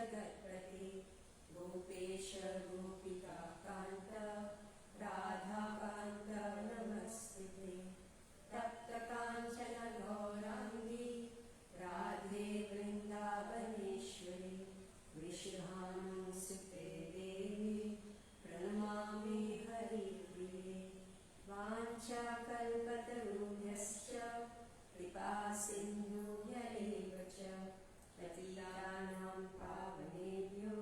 जगत्पते गोपेश गोपिकान्त राधाकान्त नमस्ते तप्तकाञ्चन गौराङ्गी राधे वृन्दावनेश्वरी वृषभानुसुते देवी प्रणमामि हरिप्रिये वाञ्छाकल्पतरुभ्यश्च कृपासिन्धुभ्यैव च पतितानां पावनेभ्यो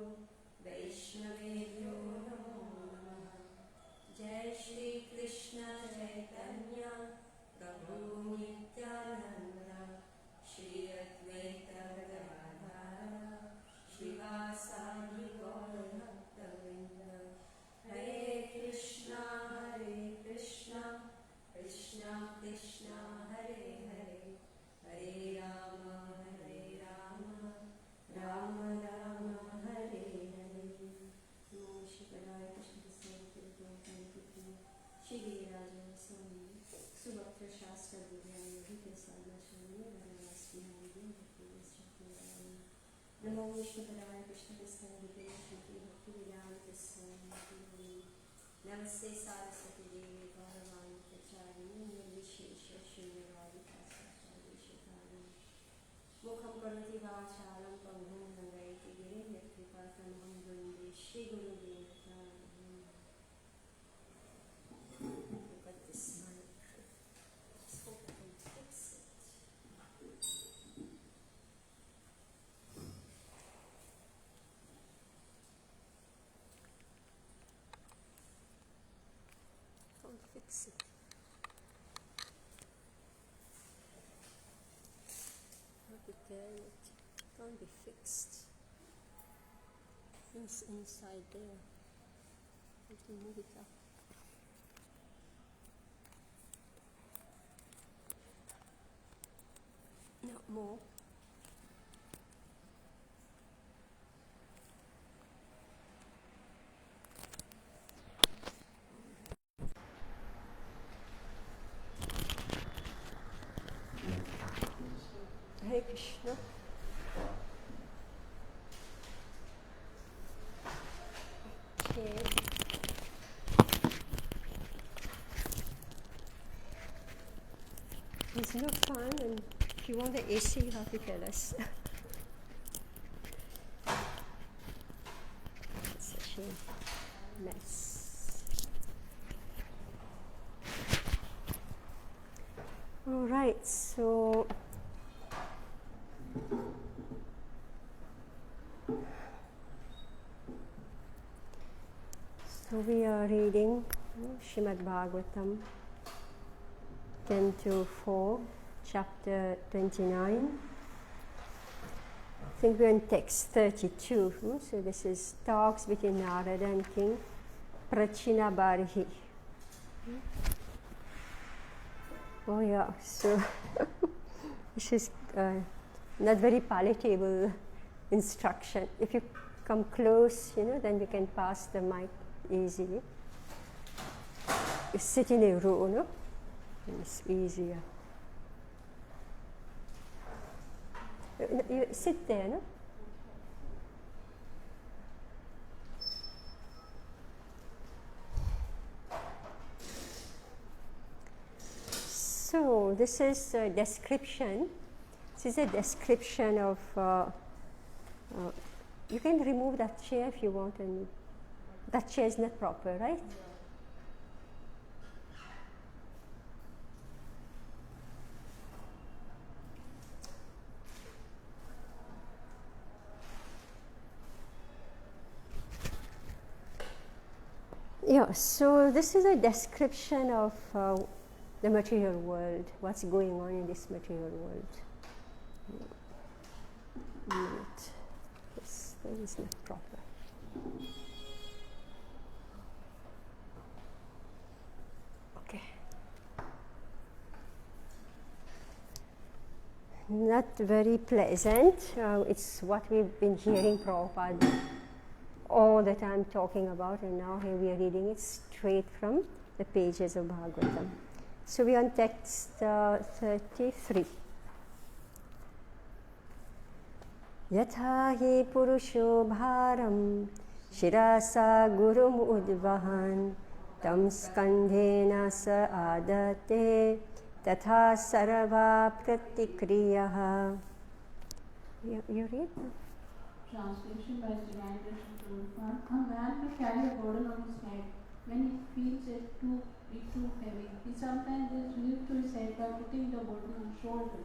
वैष्णवेभ्यो नमो नमः। जय श्री कृष्ण चैतन्य प्रभु नित्यानंद श्री अद्वैत गदाधर श्रीवासादि गौर भक्तवृंद। हरे कृष्णा कृष्णा कृष्णा हरे हरे हरे राम राम राम हरे हरे। नमो शिवाय कृष्ण श्री राज स्वामी सुभद्र शास्त्र नमो विष्णुपदाय कृष्णकृष्णाय श्री भक्ति वेदांत स्वामी नमस्ते सारस्वती देवी गौरवाणी प्रचारिणी निर्विशेष शून्यवादिकाचार्य मुखं करोति वाचालं पंगुं लङ्घयति गिरिं यत्कृपातमहं वन्दे श्रीगुरुदेवतां। Look at this mic. Let's hope I can fix it. Can't fix it. It can't be fixed. It's inside there. You can move it up. No more. Hare Krishna. Okay. It's no fun, and if you want the AC, you have to tell us. It's such a mess. All right, so we are reading Srimad Bhagavatam, Canto 4, Chapter 29. I think we're in text 32. So this is talks between Narada and King Prachinabarhi. Oh yeah, so this is not very palatable instruction. If you come close, then you can pass the mic easily. You sit in a row, no? And it's easier. You sit there, no? So this is a description. This is a description of. You can remove that chair if you want, and that chair is not proper, right? Yeah, so this is a description of the material world, what's going on in this material world. This thing is not proper. Okay. Not very pleasant. It's what we've been hearing Prabhupada all the time talking about, and now here we are reading it straight from the pages of Bhagavatam. So we are on text 33. Yatha hi purusho bharam shirasa gurum udvahan tam skandhena sa adate tatha sarva pratikriyaha. You read? Translation by Divine Darshan Prabhupada. A man may carry a burden on his head when he feels it to be too heavy. He sometimes gives relief to his head by putting the burden on his shoulder.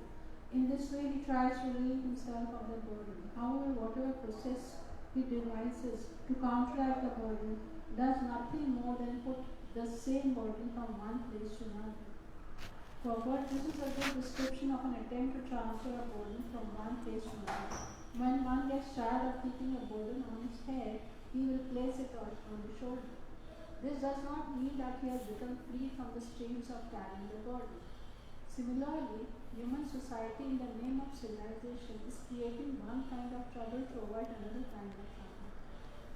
In this way, he tries to relieve himself of the burden. However, whatever process he devises to counteract the burden does nothing more than put the same burden from one place to another. Forward, this is a good description of an attempt to transfer a burden from one place to another. When one gets tired of keeping a burden on his head, he will place it on the shoulder. This does not mean that he has become free from the strains of carrying the burden. Similarly, human society in the name of civilization is creating one kind of trouble to avoid another kind of trouble.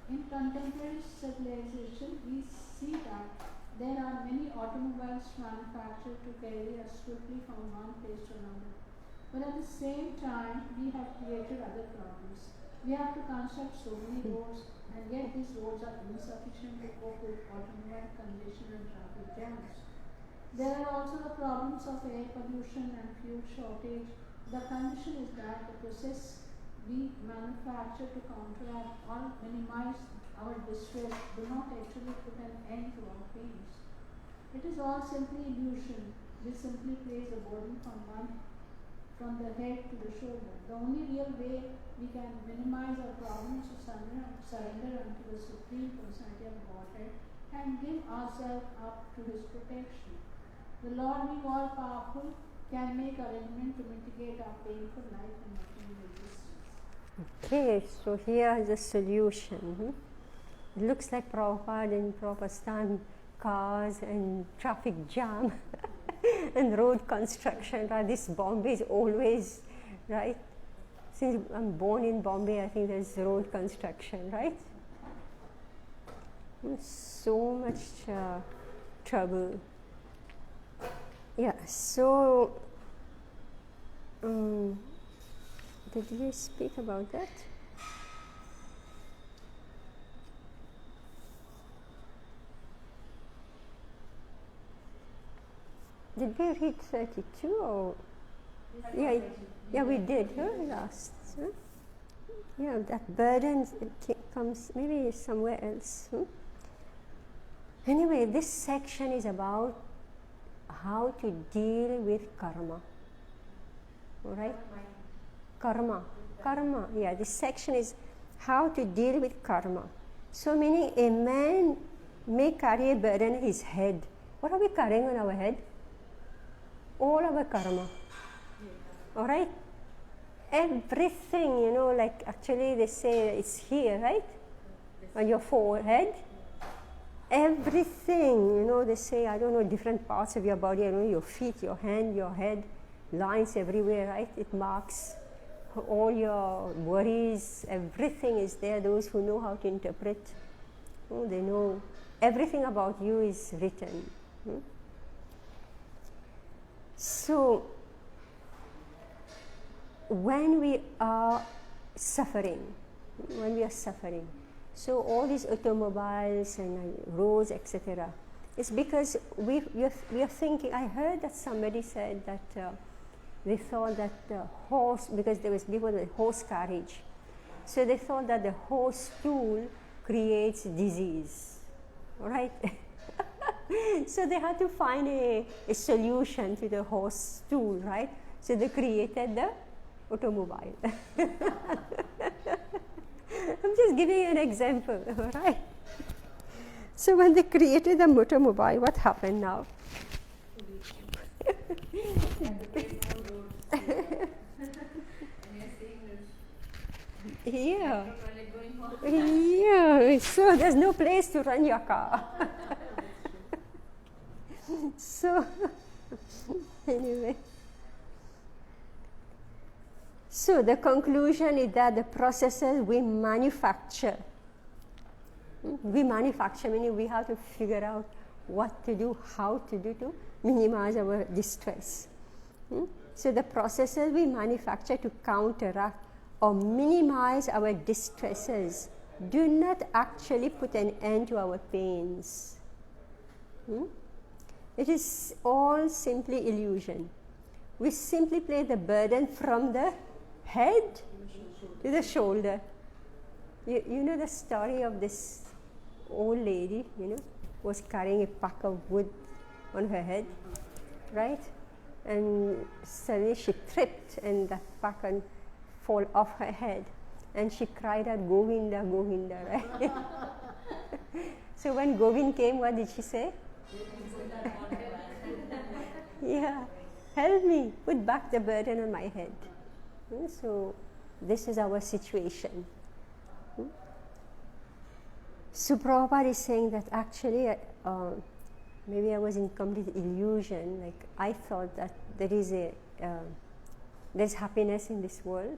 In contemporary civilization, we see that there are many automobiles manufactured to carry us swiftly from one place to another. But at the same time, we have created other problems. We have to construct so many roads, and yet these roads are insufficient to cope with automobile congestion and traffic jams. There are also the problems of air pollution and fuel shortage. The condition is that the process we manufacture to counteract or minimize our distress do not actually put an end to our pains. It is all simply illusion. We simply place a burden from the head to the shoulder. The only real way we can minimize our problems is surrender unto the Supreme Personality of Godhead and give ourselves up to His protection. The Lord, being all powerful, can make arrangement to mitigate our painful life and material existence. Okay, so here is the solution. It looks like Prabhupada in Prabhupada's time, cars and traffic jam and road construction. Right? This Bombay is always, right? Since I'm born in Bombay, I think there's road construction, right? So much trouble. Yeah, so did we speak about that? Did we read 32 or? Yeah, we did, last. Huh? Yeah, that burden comes maybe somewhere else. Anyway, this section is about how to deal with karma. All right? Karma. Yeah, this section is how to deal with karma. So meaning a man may carry a burden on his head. What are we carrying on our head? All our karma. All right? Everything, like actually they say it's here, right? On your forehead. Everything, they say, I don't know, different parts of your body, your feet, your hand, your head, lines everywhere, right? It marks all your worries, everything is there. Those who know how to interpret, they know everything about you is written. So, when we are suffering, so all these automobiles and roads, etc., it's because we are thinking. I heard that somebody said that they thought that the horse, because there was before the horse carriage, so they thought that the horse stool creates disease, all right? So they had to find a solution to the horse stool, right? So they created the automobile. I'm just giving you an example, right? So when they created the automobile, what happened now? Yeah. Yeah, so there's no place to run your car. So, anyway. So the conclusion is that the processes we manufacture, meaning we have to figure out what to do, how to do to minimize our distress. So the processes we manufacture to counteract or minimize our distresses do not actually put an end to our pains. It is all simply illusion. We simply place the burden from the head to the shoulder. You know the story of this old lady, was carrying a pack of wood on her head, right? And suddenly she tripped and that pack fall off her head. And she cried out, Govinda, Govinda, right? So when Govind came, what did she say? Yeah, help me, put back the burden on my head. So this is our situation. So Prabhupada is saying that actually, maybe I was in complete illusion. Like I thought that there's happiness in this world,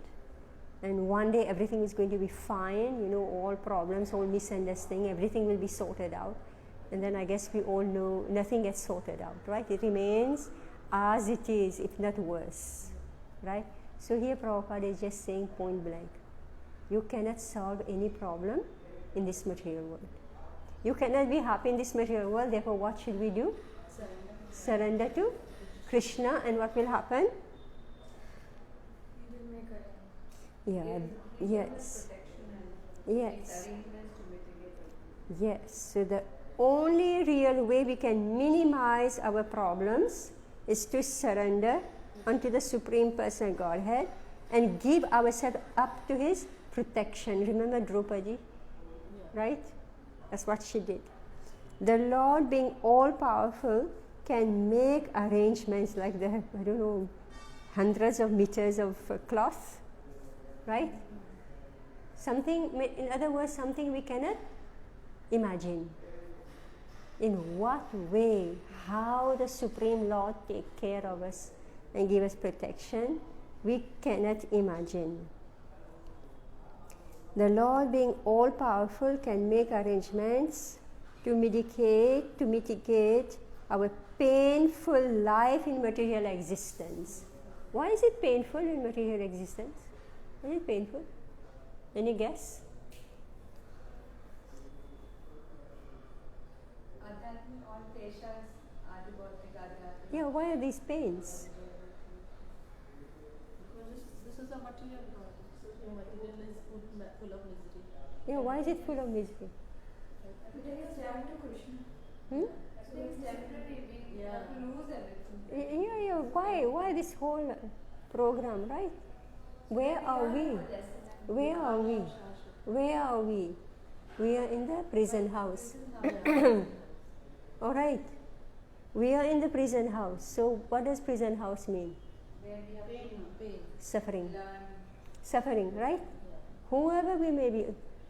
and one day everything is going to be fine. All problems, all misunderstanding, everything will be sorted out. And then I guess we all know nothing gets sorted out, right? It remains as it is, if not worse, right? So here Prabhupada is just saying point blank, you cannot solve any problem in this material world. You cannot be happy in this material world, therefore what should we do? Surrender to Krishna, and what will happen? Yeah, yes. Yes. Yes. So the only real way we can minimize our problems is to surrender unto the Supreme Personal Godhead and give ourselves up to His protection. Remember Draupadi? Right? That's what she did. The Lord, being all powerful, can make arrangements like hundreds of meters of cloth, right? Something, in other words, something we cannot imagine. In what way, how the Supreme Lord take care of us and give us protection, we cannot imagine. The Lord, being all powerful, can make arrangements to mitigate our painful life in material existence. Why is it painful in material existence? Is it painful? Any guess? Yeah, why are these pains? Because this is a material world. So material is full of misery. Yeah, why is it full of misery? It's down to Krishna. It's temporary. We have to lose everything. Yeah. Why this whole program, right? Where are we? Where are we? Where are we? We are in the prison house. All right. We are in the prison house. So what does prison house mean? Where we have pain. Suffering. Learn. Suffering, right? Whoever we may be,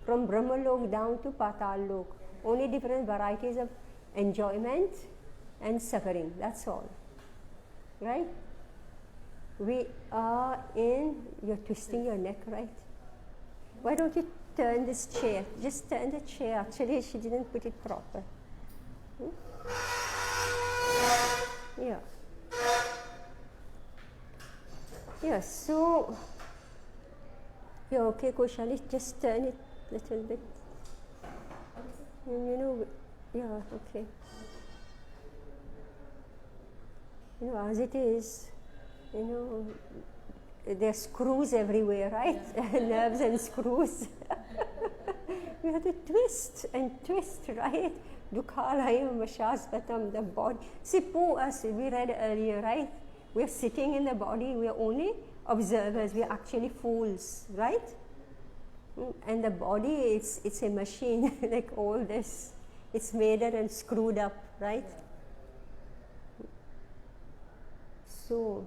from Brahmalok down to Patal Lok, only different varieties of enjoyment and suffering. That's all. Right? We are in, you're twisting your neck, right? Why don't you turn this chair? Just turn the chair. Actually, she didn't put it proper. Yeah. Yeah, so, yeah, okay, Koshali, just turn it a little bit. And yeah, okay. As it is, there are screws everywhere, right? Yeah. Nerves and screws. We have to twist and twist, right? Dukhalayam Vashasvatam, the body. See, we read earlier, right? We're sitting in the body, we're only observers, we're actually fools, right? And the body, it's a machine, like all this. It's made and screwed up, right? So,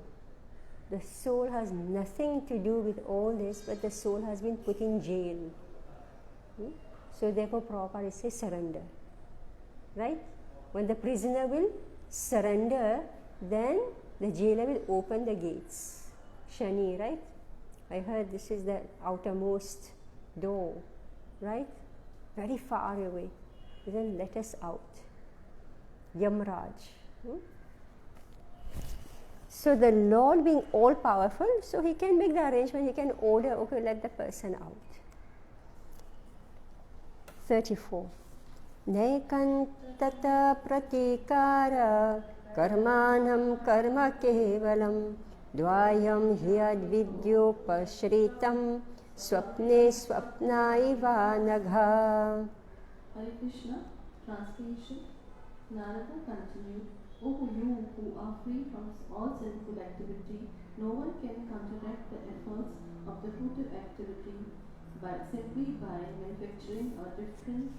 the soul has nothing to do with all this, but the soul has been put in jail. So therefore Prabhupada says surrender. Right? When the prisoner will surrender, then the jailer will open the gates. Shani, right? I heard this is the outermost door, right? Very far away. Then let us out. Yamraj. So the Lord being all powerful, so He can make the arrangement, He can order, okay, let the person out. 34. Nekan tata pratikara karmanam karma kevalam dvayam hyad vidyopashritam swapne swapnaiva nagha. Hare Krishna, translation. Narada continued, O you who are free from all sinful activity, no one can counteract the efforts of the fruitive activity simply by manufacturing a different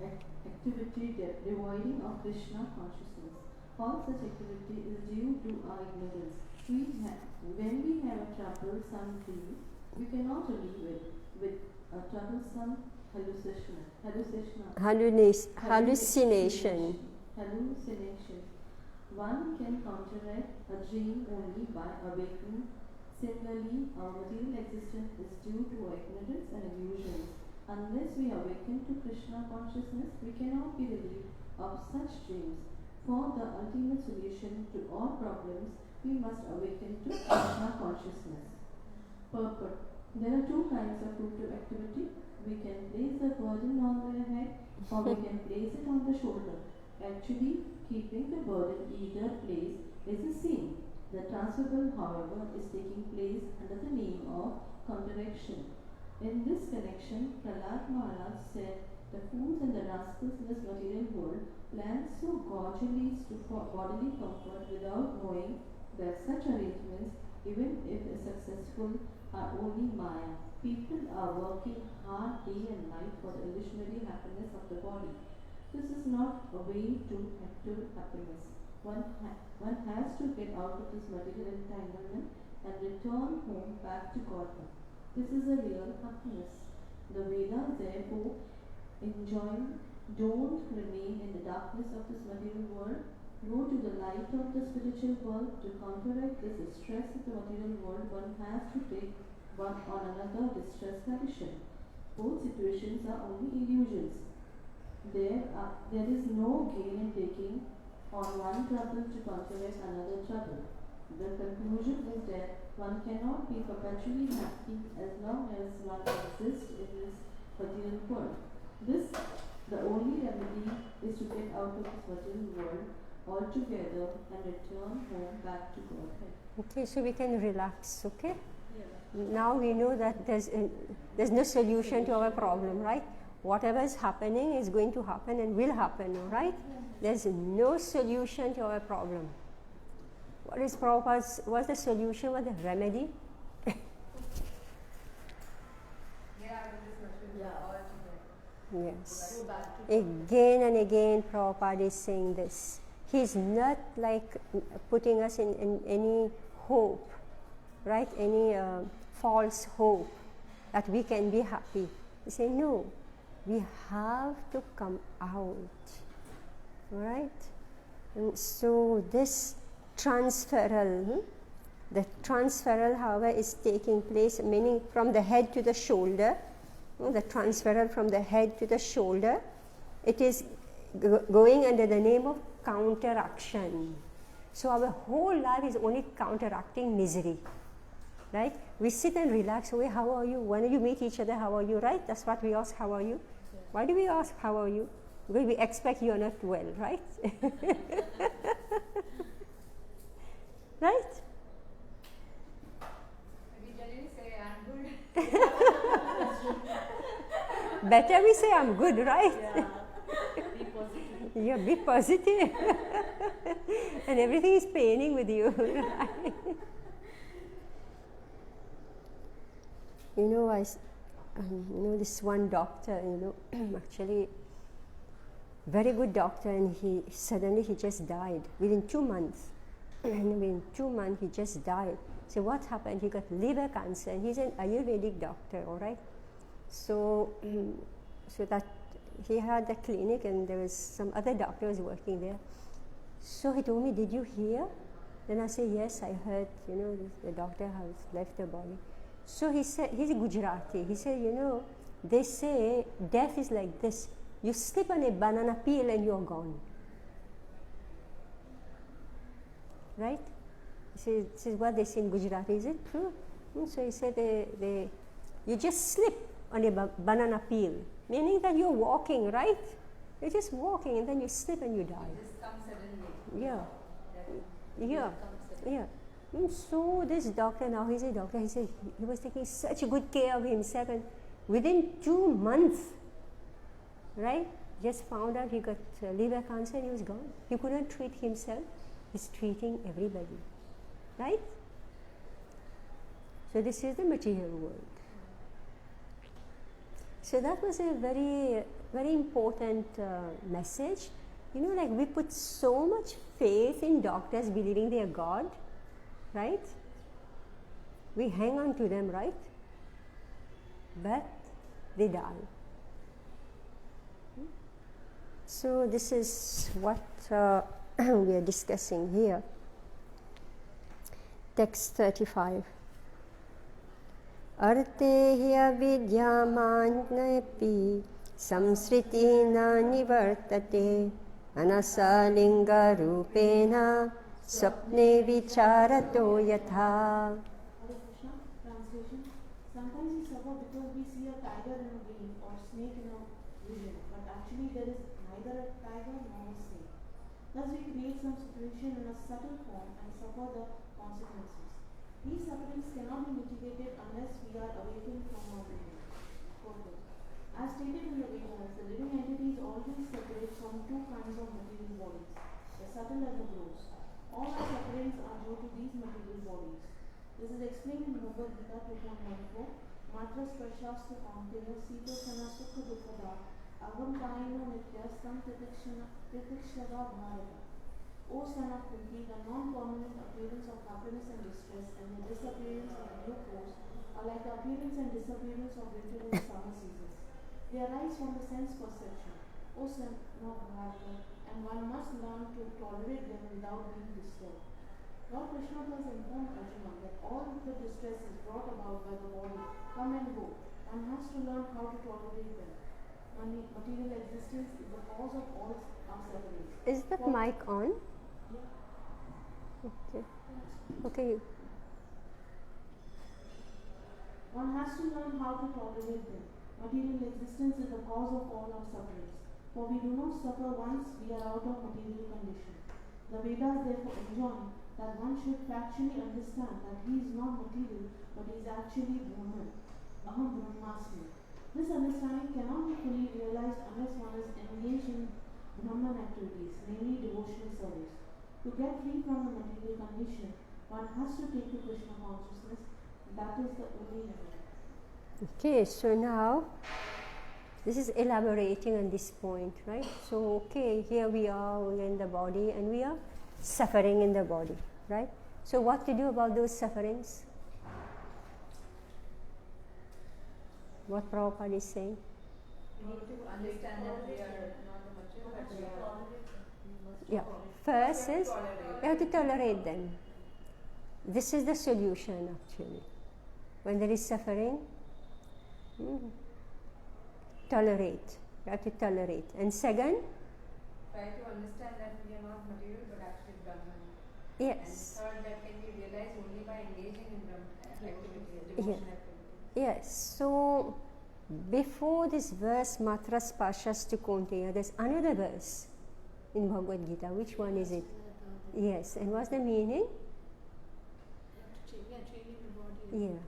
activity devoiding of Krishna consciousness. All such activity is due to our ignorance. When we have a troublesome dream, we cannot relieve it with a troublesome hallucination. One can counteract a dream only by awakening. Similarly, our material existence is due to our ignorance and illusions. Unless we awaken to Krishna consciousness, we cannot be relieved of such dreams. For the ultimate solution to all problems, we must awaken to Krishna consciousness. Purport. There are two kinds of fruitive activity. We can place the burden on the head or we can place it on the shoulder. Actually, keeping the burden either place is the same. The transferable, however, is taking place under the name of counteraction. In this connection, Prahlad Maharaj said, the fools and the rascals in this material world plan so gorgeously for bodily comfort without knowing that such arrangements, even if successful, are only Maya. People are working hard day and night for the illusionary happiness of the body. This is not a way to actual happiness. One has to get out of this material entanglement and return home back to Godhead. This is a real happiness. The Vedas therefore enjoin, don't remain in the darkness of this material world. Go to the light of the spiritual world. To counteract this distress of the material world, one has to take one on another distress condition. Both situations are only illusions. There is no gain in taking on one trouble to counteract another trouble. The conclusion is that one cannot be perpetually happy as long as one exists in this material world. The only remedy is to get out of this material world altogether and return home back to Godhead. Okay, so we can relax, okay? Yeah. Now we know that there's no solution to our problem, right? Whatever is happening is going to happen and will happen, right? There's no solution to our problem. What is Prabhupada's, what's the solution, what's the remedy? Yes. Again and again Prabhupada is saying this. He's not like putting us in any hope, right? Any false hope that we can be happy. He says, no, we have to come out, right? And so this transferal, the transferal, however, is taking place, meaning from the head to the shoulder. The transferal from the head to the shoulder, it is going under the name of counteraction. So our whole life is only counteracting misery, right? We sit and relax. Oh, how are you? When you meet each other, how are you, right? That's what we ask, how are you? Why do we ask, how are you? Because we expect you are not well, right? Right? We generally say, I'm good. Better we say, I'm good, right? Yeah. Be positive. Yeah, be positive. And everything is paining with you, right? You know, this one doctor, actually, very good doctor, and he just died within 2 months. And within 2 months, he just died. So what happened? He got liver cancer, and he's an Ayurvedic doctor, all right? So that he had the clinic, and there was some other doctors working there. So he told me, did you hear? Then I said, yes, I heard, the doctor has left the body. So he said, he's a Gujarati. He said, they say death is like this. You slip on a banana peel and you're gone. Right? This is what they say in Gujarati. Is it true? So he said you just slip on a banana peel, meaning that you're walking, right? You're just walking and then you slip and you die. This comes suddenly. Yeah. That Yeah. comes suddenly. Yeah. So this doctor, now he's a doctor, he said he was taking such good care of himself, and within 2 months, right, just found out he got liver cancer and he was gone. He couldn't treat himself, he's treating everybody, right? So this is the material world. So that was a very, very important message. You know, like we put so much faith in doctors believing they are God, right? We hang on to them, right? But they die. So this is what we are discussing here. Text 35. Arte hi avidyamannapi samsritina nivartate anasalinga rupena sapne vicharato yatha. Hare Krishna. Translation. Sometimes we suffer because we see a tiger in a dream or snake in a vision, but actually there is neither a tiger nor a snake. Thus we create some situation in a subtle form and suffer the consequences. These sufferings cannot be mitigated unless we are awakened from our dream. As stated in the Vedas, the living entities always separate from two kinds of material bodies, the subtle and the gross. All our sufferings are due to these material bodies. This is explained in Bhagavad Gita 2.14. Matra sprashasta kaunteya sita sana sukha dukkada avam kaino nityastam titikshava bharata. O son of Kunti, the non-permanent appearance of happiness and distress and the disappearance of a new force are like the appearance and disappearance of winter and summer seasons. They arise from the sense perception, O son of Bharata, and one must learn to tolerate them without being disturbed. Lord Krishna has informed Arjuna that all the distresses brought about by the body come and go. One has to learn how to tolerate them. Material existence is the cause of all our sufferings. Is the mic on? Okay. Okay. One has to learn how to tolerate them. Material existence is the cause of all our sufferings. For we do not suffer once we are out of material condition. The Vedas therefore enjoin that one should factually understand that he is not material but is actually Brahman. Aham Brahmasmi. This understanding cannot be fully realized unless one is engaged in Brahman activities, namely devotional service. To get free from the material condition, one has to take to Krishna consciousness. That is the only remedy. Okay, so now this is elaborating on this point, right? So, okay, here we are in the body and we are suffering in the body, right? So, what to do about those sufferings? What Prabhupada is saying? We need to understand that we are not the material, but we are. Yeah, first is you have to tolerate them. This is the solution actually. When there is suffering, tolerate. You have to tolerate. And second, Try to understand that we are not material but actually Brahman. yes. And third, that can be realized only by engaging in Brahman activities, Yeah. devotional activities. Yes, so before this verse, Matra Spashas to Konteya, there's another verse in Bhagavad Gita. Which one is it? Yes, and what's the meaning? Yeah.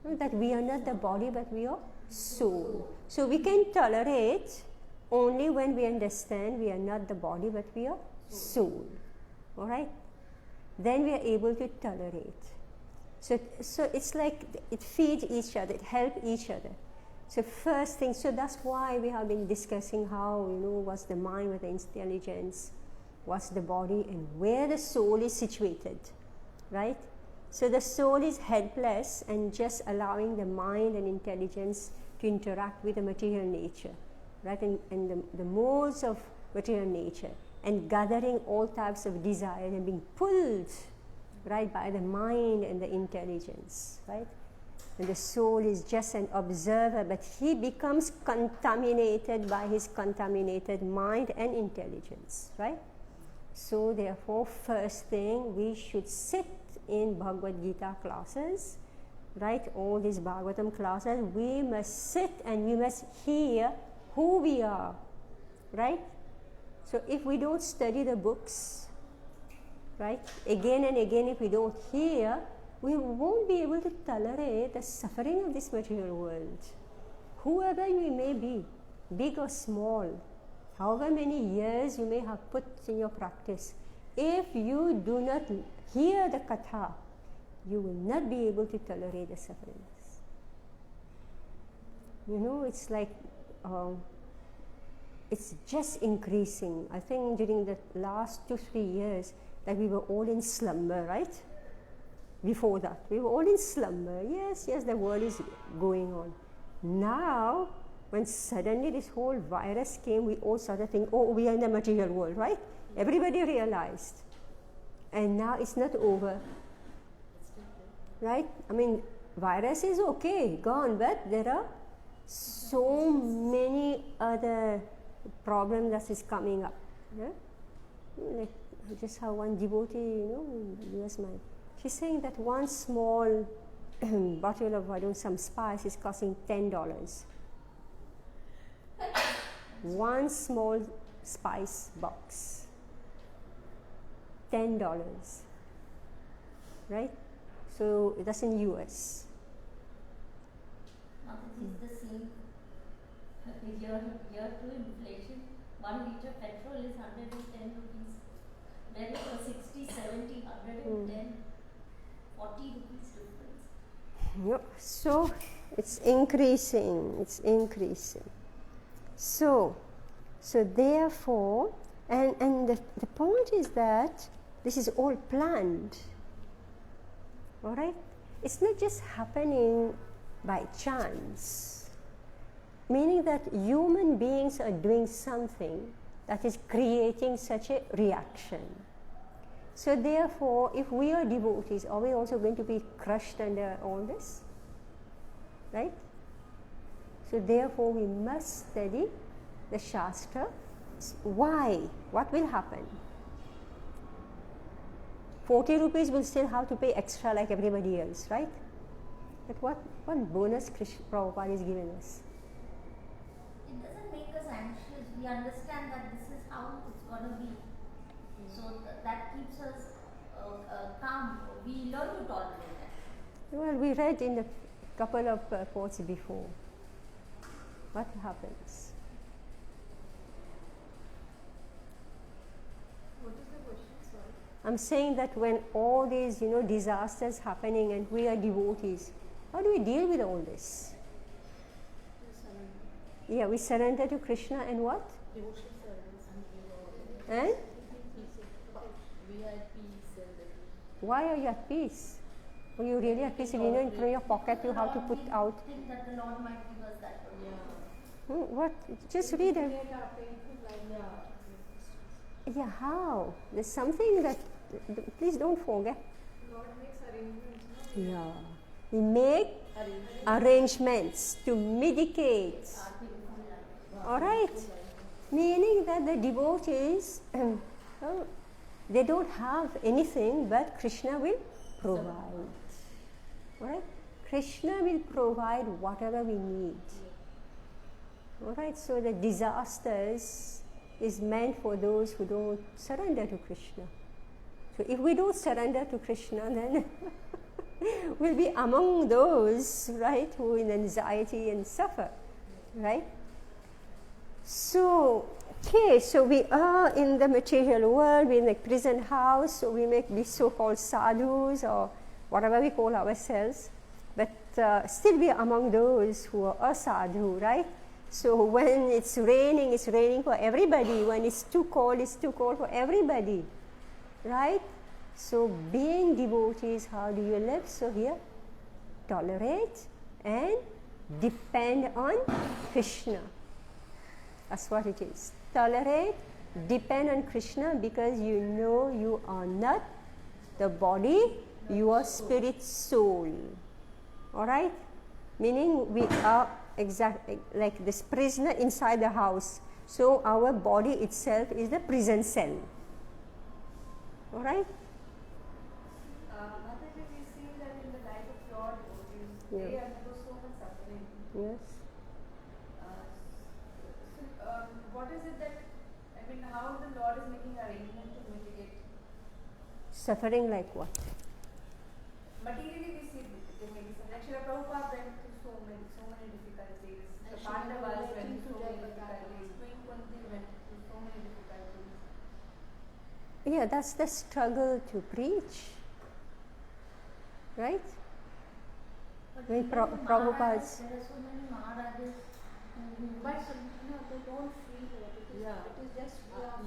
No, that we are not the body but we are soul. So we can tolerate only when we understand we are not the body but we are soul. Alright? Then we are able to tolerate. So it's like it feeds each other, it helps each other. So first thing, so that's why we have been discussing how, what's the mind, what's the intelligence, what's the body, and where the soul is situated, right? So the soul is helpless and just allowing the mind and intelligence to interact with the material nature, right? And the modes of material nature, and gathering all types of desire and being pulled, right, by the mind and the intelligence, right? And the soul is just an observer, but he becomes contaminated by his contaminated mind and intelligence, right? So therefore, first thing, we should sit in Bhagavad Gita classes, right? All these Bhagavatam classes, we must sit and we must hear who we are, right? So if we don't study the books, right, again and again, if we don't hear, we won't be able to tolerate the suffering of this material world. Whoever you may be, big or small, however many years you may have put in your practice, if you do not hear the katha, you will not be able to tolerate the sufferings. You know, it's like, it's just increasing. I think during the last 2-3 years that we were all in slumber, right? Before that, we were all in slumber. Yes, the world is going on. Now, when suddenly this whole virus came, we all started thinking, oh, we are in the material world, right? Everybody realized. And now it's not over. Right? I mean, virus is okay, gone, but there are so many other problems that is coming up. Yeah? Like just how one devotee, in US mind, she's saying that one small bottle of some spice is costing $10. One small spice box, $10, right? So that's in US. It's the same. Year to inflation, 1 liter petrol is 110 rupees. Then it was 60, 70, 110, 40 rupees difference. Yep. So it's increasing. So therefore, and the point is that this is all planned. All right? It's not just happening by chance, meaning that human beings are doing something that is creating such a reaction. So therefore, if we are devotees, are we also going to be crushed under all this? Right? So therefore, we must study the Shastra. Why? What will happen? 40 rupees will still have to pay extra like everybody else, right? But what bonus Prabhupada is giving us? It doesn't make us anxious. We understand that this is how it's going to be. So that keeps us calm. We learn to tolerate that. Well, we read in a couple of reports before. What happens? What is the question, sorry? I'm saying that when all these, disasters happening and we are devotees, how do we deal with all this? Yeah, we surrender to Krishna and what? Devotion service And we are at peace and why are you at peace? Are you really at peace? If you know in your pocket you have to put out. I think that the Lord might give us that. What? Just read it. yeah. Yeah, how? There's something that, please don't forget. God makes arrangements. Yeah. We make arrangements to mitigate. Alright? Meaning that the devotees, they don't have anything but Krishna will provide. Alright? Krishna will provide whatever we need. Alright? So the disasters is meant for those who don't surrender to Krishna. So if we don't surrender to Krishna, then we'll be among those, right, who in anxiety and suffer, right? So, okay, so we are in the material world, we're in the prison house, so we make these so-called sadhus or whatever we call ourselves, but still we are among those who are asadhu, right? So when it's raining for everybody. When it's too cold for everybody, right? So being devotees, how do you live? So here, tolerate and depend on Krishna. That's what it is. Tolerate, depend on Krishna, because you know you are not the body, you are spirit soul. Alright? Meaning we are exactly like this prisoner inside the house. So our body itself is the prison cell. All right? Mataji, we see that in the life of pure devotees, Yeah. they undergo so much suffering. Yes. What is it that, I mean, how the Lord is making arrangement to mitigate? Suffering like what? Materially, we see they may be suffering. Srila Prabhupada went through so many difficulties. The Pandavas went through so many difficulties. Queen Kunti went through so many difficulties. Yeah, that's the struggle to preach. Right? But When even Pro- the Prabhupada's- Maharajas, there are so many Maharajas who But they don't feel it. It is just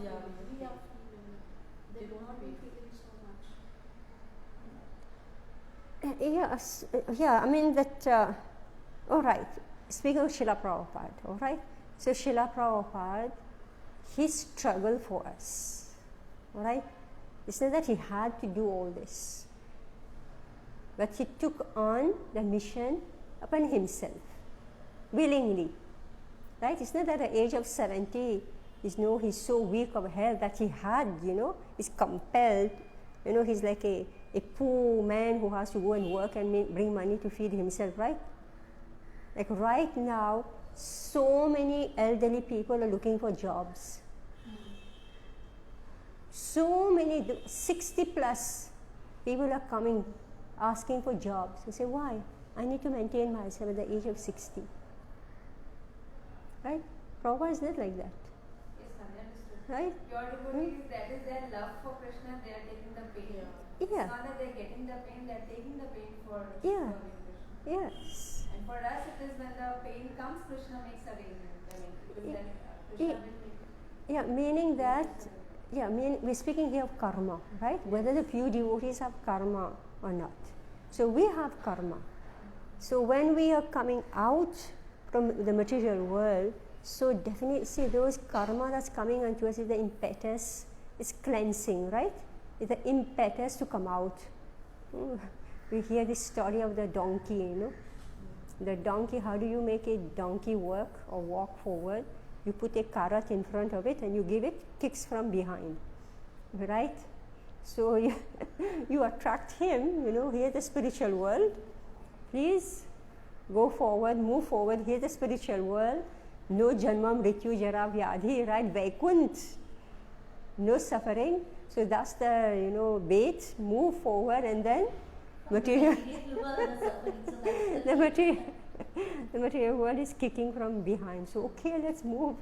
we are feeling. They do not be feeling so much. Yeah, I mean that, all right, speaking of Srila Prabhupada, all right? So Srila Prabhupada, he struggled for us, all right? It's not that he had to do all this, but he took on the mission upon himself, willingly, right? It's not that at the age of 70, he's so weak of health that he had, he's compelled, he's like a poor man who has to go and work and bring money to feed himself, right? Like right now, so many elderly people are looking for jobs. So many, 60 plus people are coming, asking for jobs. You say, why? I need to maintain myself at the age of 60. Right? Prabhupada is not like that. Yes, ma'am, understood. Right? Pure devotees, that is their love for Krishna, they are taking the pain. Yeah. It's not that they are getting the pain, they are taking the pain for Yeah. serving Krishna. Yes. And for us, it is when the pain comes, Krishna makes arrangement. I mean, because then Krishna Yeah. will make Yeah, meaning that, we're speaking here of karma, right? Whether the pure devotees have karma or not. So we have karma. So when we are coming out from the material world, so definitely, see, those karma that's coming onto us is the impetus, it's cleansing, right? It's the impetus to come out. We hear this story of the donkey, The donkey, how do you make a donkey work or walk forward? You put a carrot in front of it and you give it kicks from behind, right? So you attract him, here's the spiritual world. Please go forward, move forward, here's the spiritual world. No janma, mrityu, jara, vyadhi, right? Vaikunt, no suffering. So that's the, bait, move forward and then material. The material world is kicking from behind. So, okay, let's move.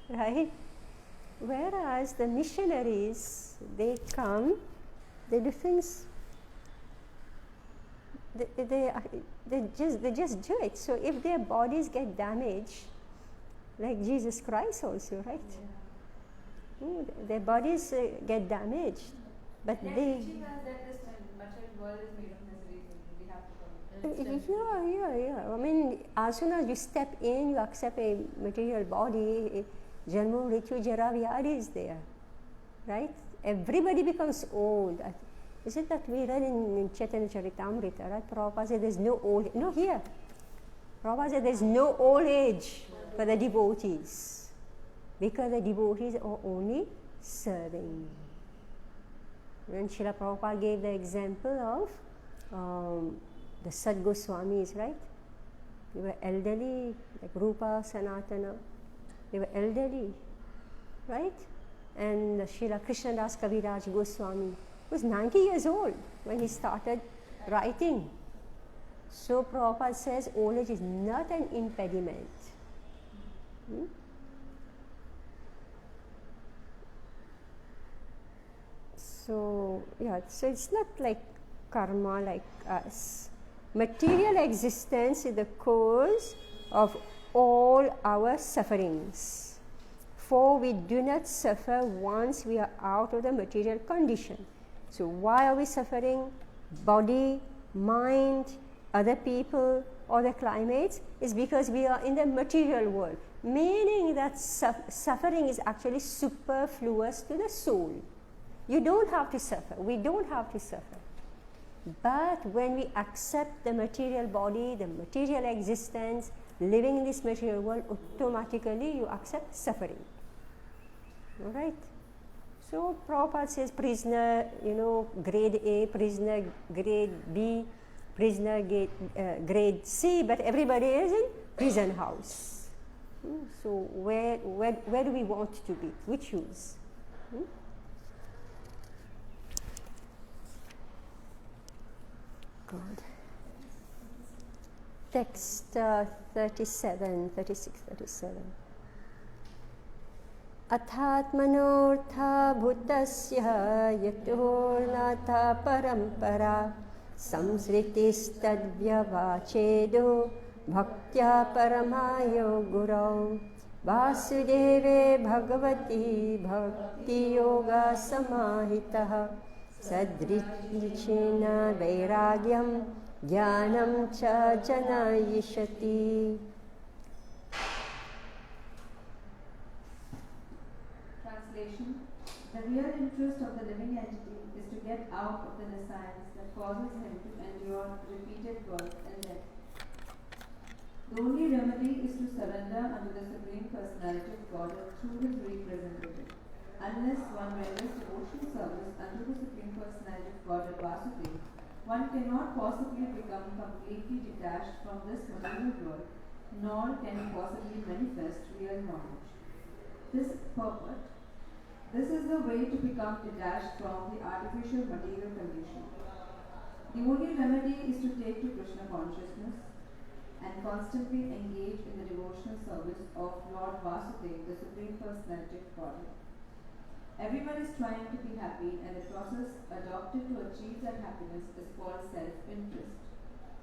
Right? Whereas the missionaries, they come, they do things, they just do it. So, if their bodies get damaged, like Jesus Christ also, right? Their bodies get damaged, but They are they. teaching us that this material world is made of misery. We have to come. Yeah. I mean, as soon as you step in, you accept a material body, Janma, Mrityu, Jara, Vyadhi is there, right? Everybody becomes old. Is it that we read in Chaitanya Charitamrita, right? Prabhupada said there's no old, no here. Prabhupada said there's no old age for the devotees, because the devotees are only serving. And Srila Prabhupada gave the example of the Sad Goswamis, right? They were elderly, like Rupa, Sanatana. They were elderly, right? And Srila Krishnadas Kaviraj Goswami was 90 years old when he started writing. So Prabhupada says old age is not an impediment. So it's not like karma like us. Material existence is the cause of all our sufferings. For we do not suffer once we are out of the material condition. So why are we suffering? Body, mind, other people, or the climates is because we are in the material world. Meaning that suffering is actually superfluous to the soul. You don't have to suffer. We don't have to suffer. But when we accept the material body, the material existence, living in this material world, automatically you accept suffering. All right? So Prabhupada says prisoner, grade A, prisoner grade B, prisoner grade C, but everybody is in prison house. So where do we want to be? We choose. God. Text 37, 36, 37. Athatmanortha bhutasya yatornatha parampara samsritistadvyavachedo bhaktya paramayo gurau vasudeve bhagavati bhakti yoga samahitah sadrichina vairagyam jnanam cha janayishati. Translation. The real interest of the living entity is to get out of the nescience that causes him to endure repeated birth and death. The only remedy is to surrender unto the Supreme Personality of Godhead through his representative. Unless one renders devotional service unto the Supreme Personality of Godhead Vasudeva, one cannot possibly become completely detached from this material world, nor can he possibly manifest real knowledge. This is the way to become detached from the artificial material condition. The only remedy is to take to Krishna consciousness and constantly engage in the devotional service of Lord Vasudeva, the Supreme Personality of Godhead. Everyone is trying to be happy, and the process adopted to achieve that happiness is called self-interest.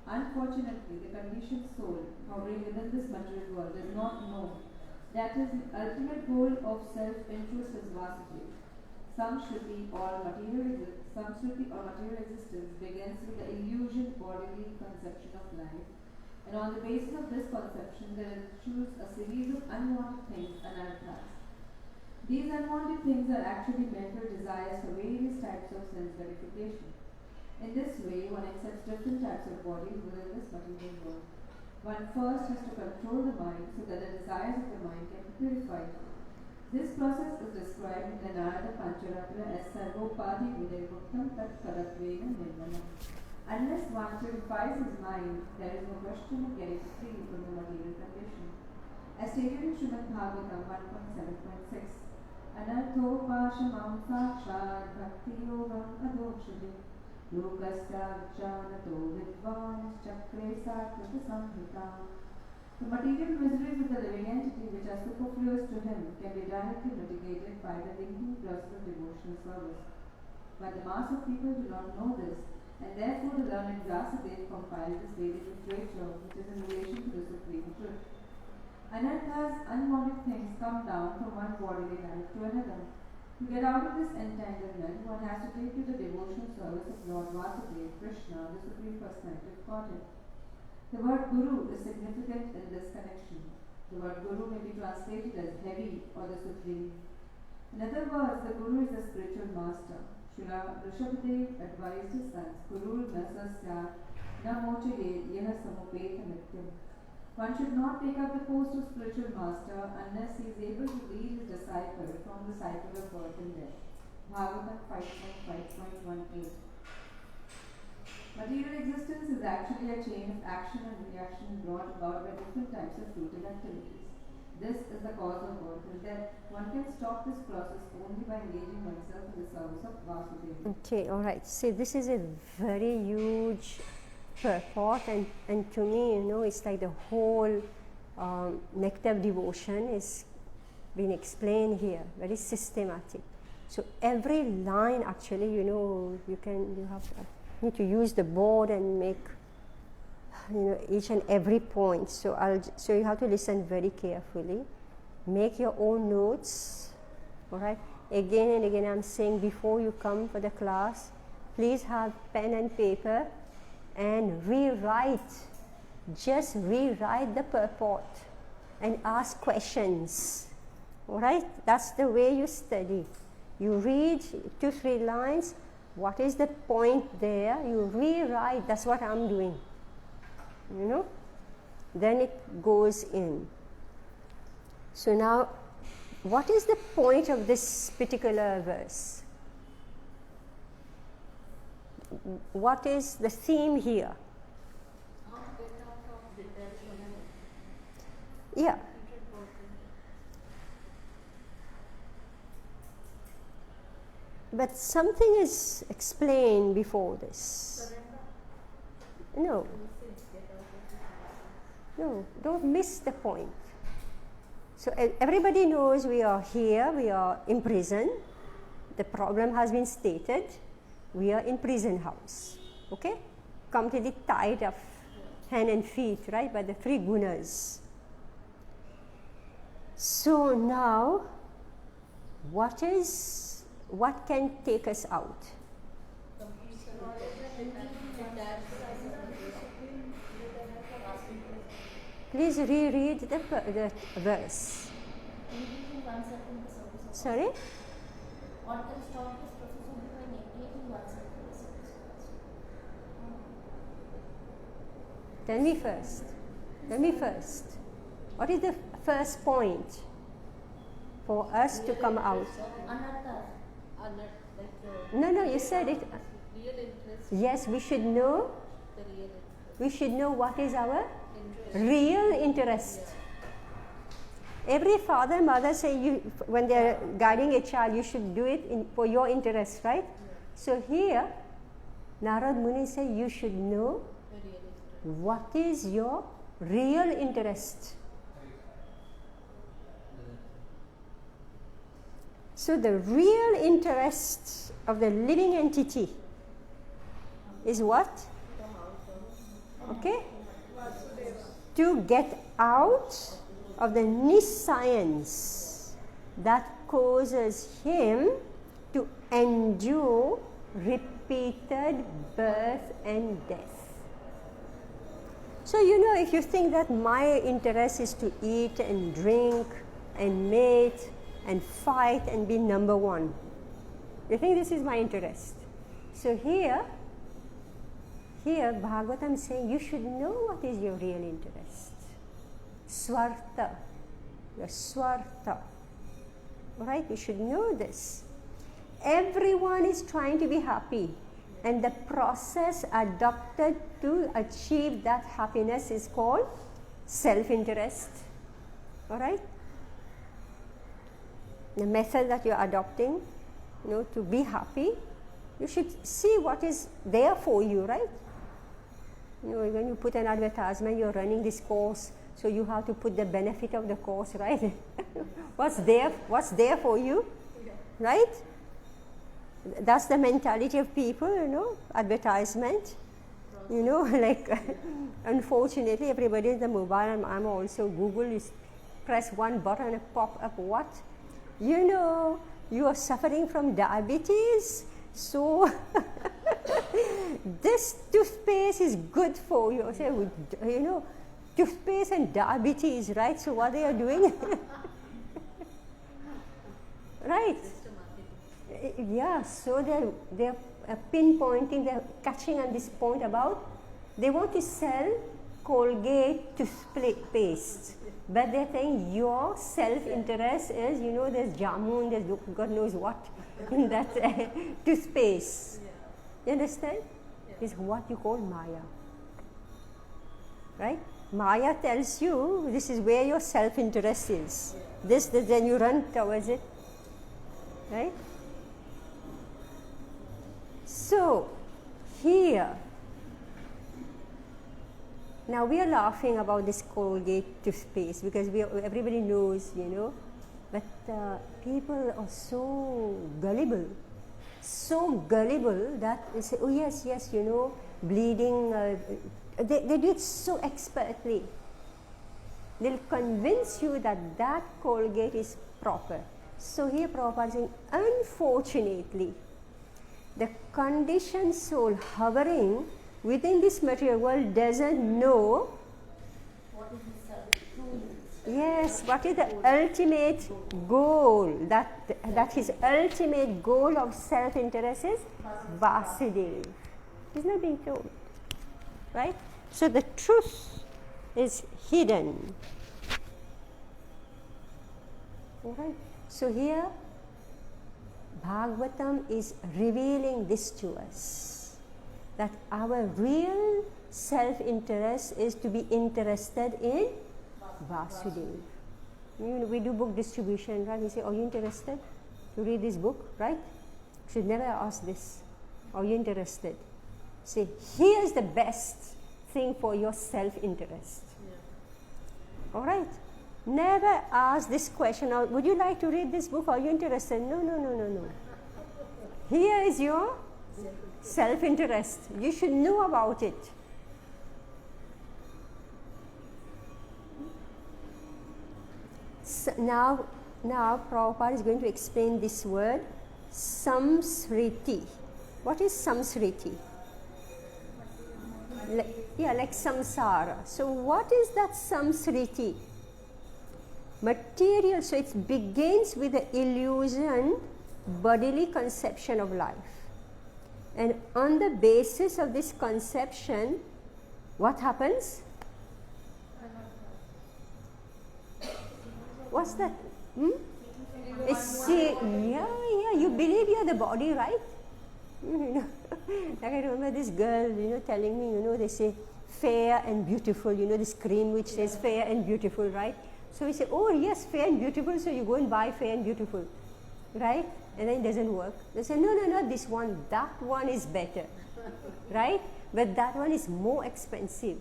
Unfortunately, the conditioned soul hovering within this material world does not know that is the ultimate goal of self-interest is Vasudeva. Some Shruti or material existence begins with the illusion bodily conception of life, and on the basis of this conception there ensues a series of unwanted things, anarthas. These unwanted things are actually mental desires for various types of sense gratification. In this way, one accepts different types of bodies within this material world. One first has to control the mind so that the desires of the mind can be purified. This process is described in the Narada Pancharatra as Sarvopadi Videbhuktam Tat Kadatvena Nirmanam. Unless one purifies his mind, there is no question of getting free from the material condition. As stated in Srimad Bhagavatam 1.7.6, Anartho Pashamam Sakshad Bhakti Yogam Adokshade Lokasya Janato Vidvans Chakre Sakrita Samhita. The material miseries of the living entity which are superfluous to him can be directly mitigated by the linking process of devotional service. But the mass of people do not know this, and therefore the learned Vyasadeva compiled this Vedic literature which is in relation to the Supreme Truth. Anarthas, unwanted things, come down from one bodily life to another. To get out of this entanglement, one has to take to the devotional service of Lord Vasudeva, Krishna, the Supreme Personality of Godhead. The word Guru is significant in this connection. The word Guru may be translated as heavy or the Supreme. In other words, the Guru is the spiritual master. Srila Rishabhadev advised his sons, Guru Nasasya Namochaye Yaha Samupeta Nityam. One should not take up the post of spiritual master unless he is able to lead his disciple from the cycle of birth and death. Bhagavatam 5.5.18. Material existence is actually a chain of action and reaction brought about by different types of fruitive activities. This is the cause of birth and death. One can stop this process only by engaging oneself in the service of Vasudeva. Okay, all right. See, this is a very huge purport, and to me, it's like the whole nectar of devotion is being explained here, very systematic. So every line, actually, you need to use the board and make each and every point. So you have to listen very carefully, make your own notes. All right. Again and again, I'm saying, before you come for the class, please have pen and paper and just rewrite the purport and ask questions. All right. That's the way you study. You read 2-3 lines. What is the point there? You rewrite. That's what I'm doing. Then it goes in. So now what is the point of this particular verse? What is the theme here? Yeah. But something is explained before this. No. No, don't miss the point. So everybody knows we are here, we are in prison. The problem has been stated. We are in prison house. Okay? Completely tied up hand and feet, right, by the three gunas. So now, what can take us out? Please reread the verse. Sorry? What can stop this process only by neglecting oneself in the service of Tell me first. What is the first point for us to come out? Anatta. No, you said it. Real interest. Yes, we should know. The real interest. We should know what is our Interest. real interest. Every father and mother say when they are guiding a child, you should do it for your interest, right? So here, Narad Muni say you should know The real interest. what is your real interest. So the real interest of the living entity is what? Okay? To get out of the nescience that causes him to endure repeated birth and death. So if you think that my interest is to eat and drink and mate and fight and be number one, you think this is my interest. So here Bhagavatam is saying you should know what is your real interest. Swartha, your swartha. Alright, you should know this. Everyone is trying to be happy, and the process adopted to achieve that happiness is called self-interest. Alright? The method that you are adopting, to be happy, you should see what is there for you, right? When you put an advertisement, you're running this course, so you have to put the benefit of the course, right? What's there for you, right? That's the mentality of people, advertisement. Like unfortunately, everybody is the mobile, and I'm also Google. You press one button and pop up what? You are suffering from diabetes, so this toothpaste is good for you. So, toothpaste and diabetes, right? So what they are doing, right? Yeah. So they're pinpointing, they're catching on this point about they want to sell Colgate toothpaste. But they're saying your self-interest is, there's jamun, there's God knows what in that toothpaste. You understand? Is what you call Maya. Right? Maya tells you this is where your self-interest is. This, then you run towards it. Right? So, here, now we are laughing about this Colgate toothpaste because everybody knows, but people are so gullible that they say, oh yes, bleeding, they do it so expertly. They'll convince you that Colgate is proper. So here Prabhupada is saying, unfortunately, the conditioned soul hovering within this material world doesn't know what is his true. Yes, what is the ultimate goal? That his ultimate goal of self-interest is Vasudeva. He's not being told, right? So the truth is hidden. Alright? So here, Bhagavatam is revealing this to us, that our real self-interest is to be interested in Vasudeva. You know, we do book distribution, right? We say, are you interested to read this book, right? Should never ask this. Are you interested? Say, here's the best thing for your self-interest. Yeah. All right? Never ask this question, would you like to read this book? Are you interested? No, no, no, no, no. Here is your self-interest. You should know about it. So now Prabhupada is going to explain this word, samsriti. What is samsriti? Like samsara. So what is that samsriti? Material, so it begins with the illusion, bodily conception of life. And on the basis of this conception, what happens? What's that? You believe you're the body, right? Like I remember this girl, telling me, they say fair and beautiful, this cream which says fair and beautiful, right? So we say, oh yes, fair and beautiful, so you go and buy fair and beautiful, right? And then it doesn't work. They say, no, this one, that one is better, right? But that one is more expensive.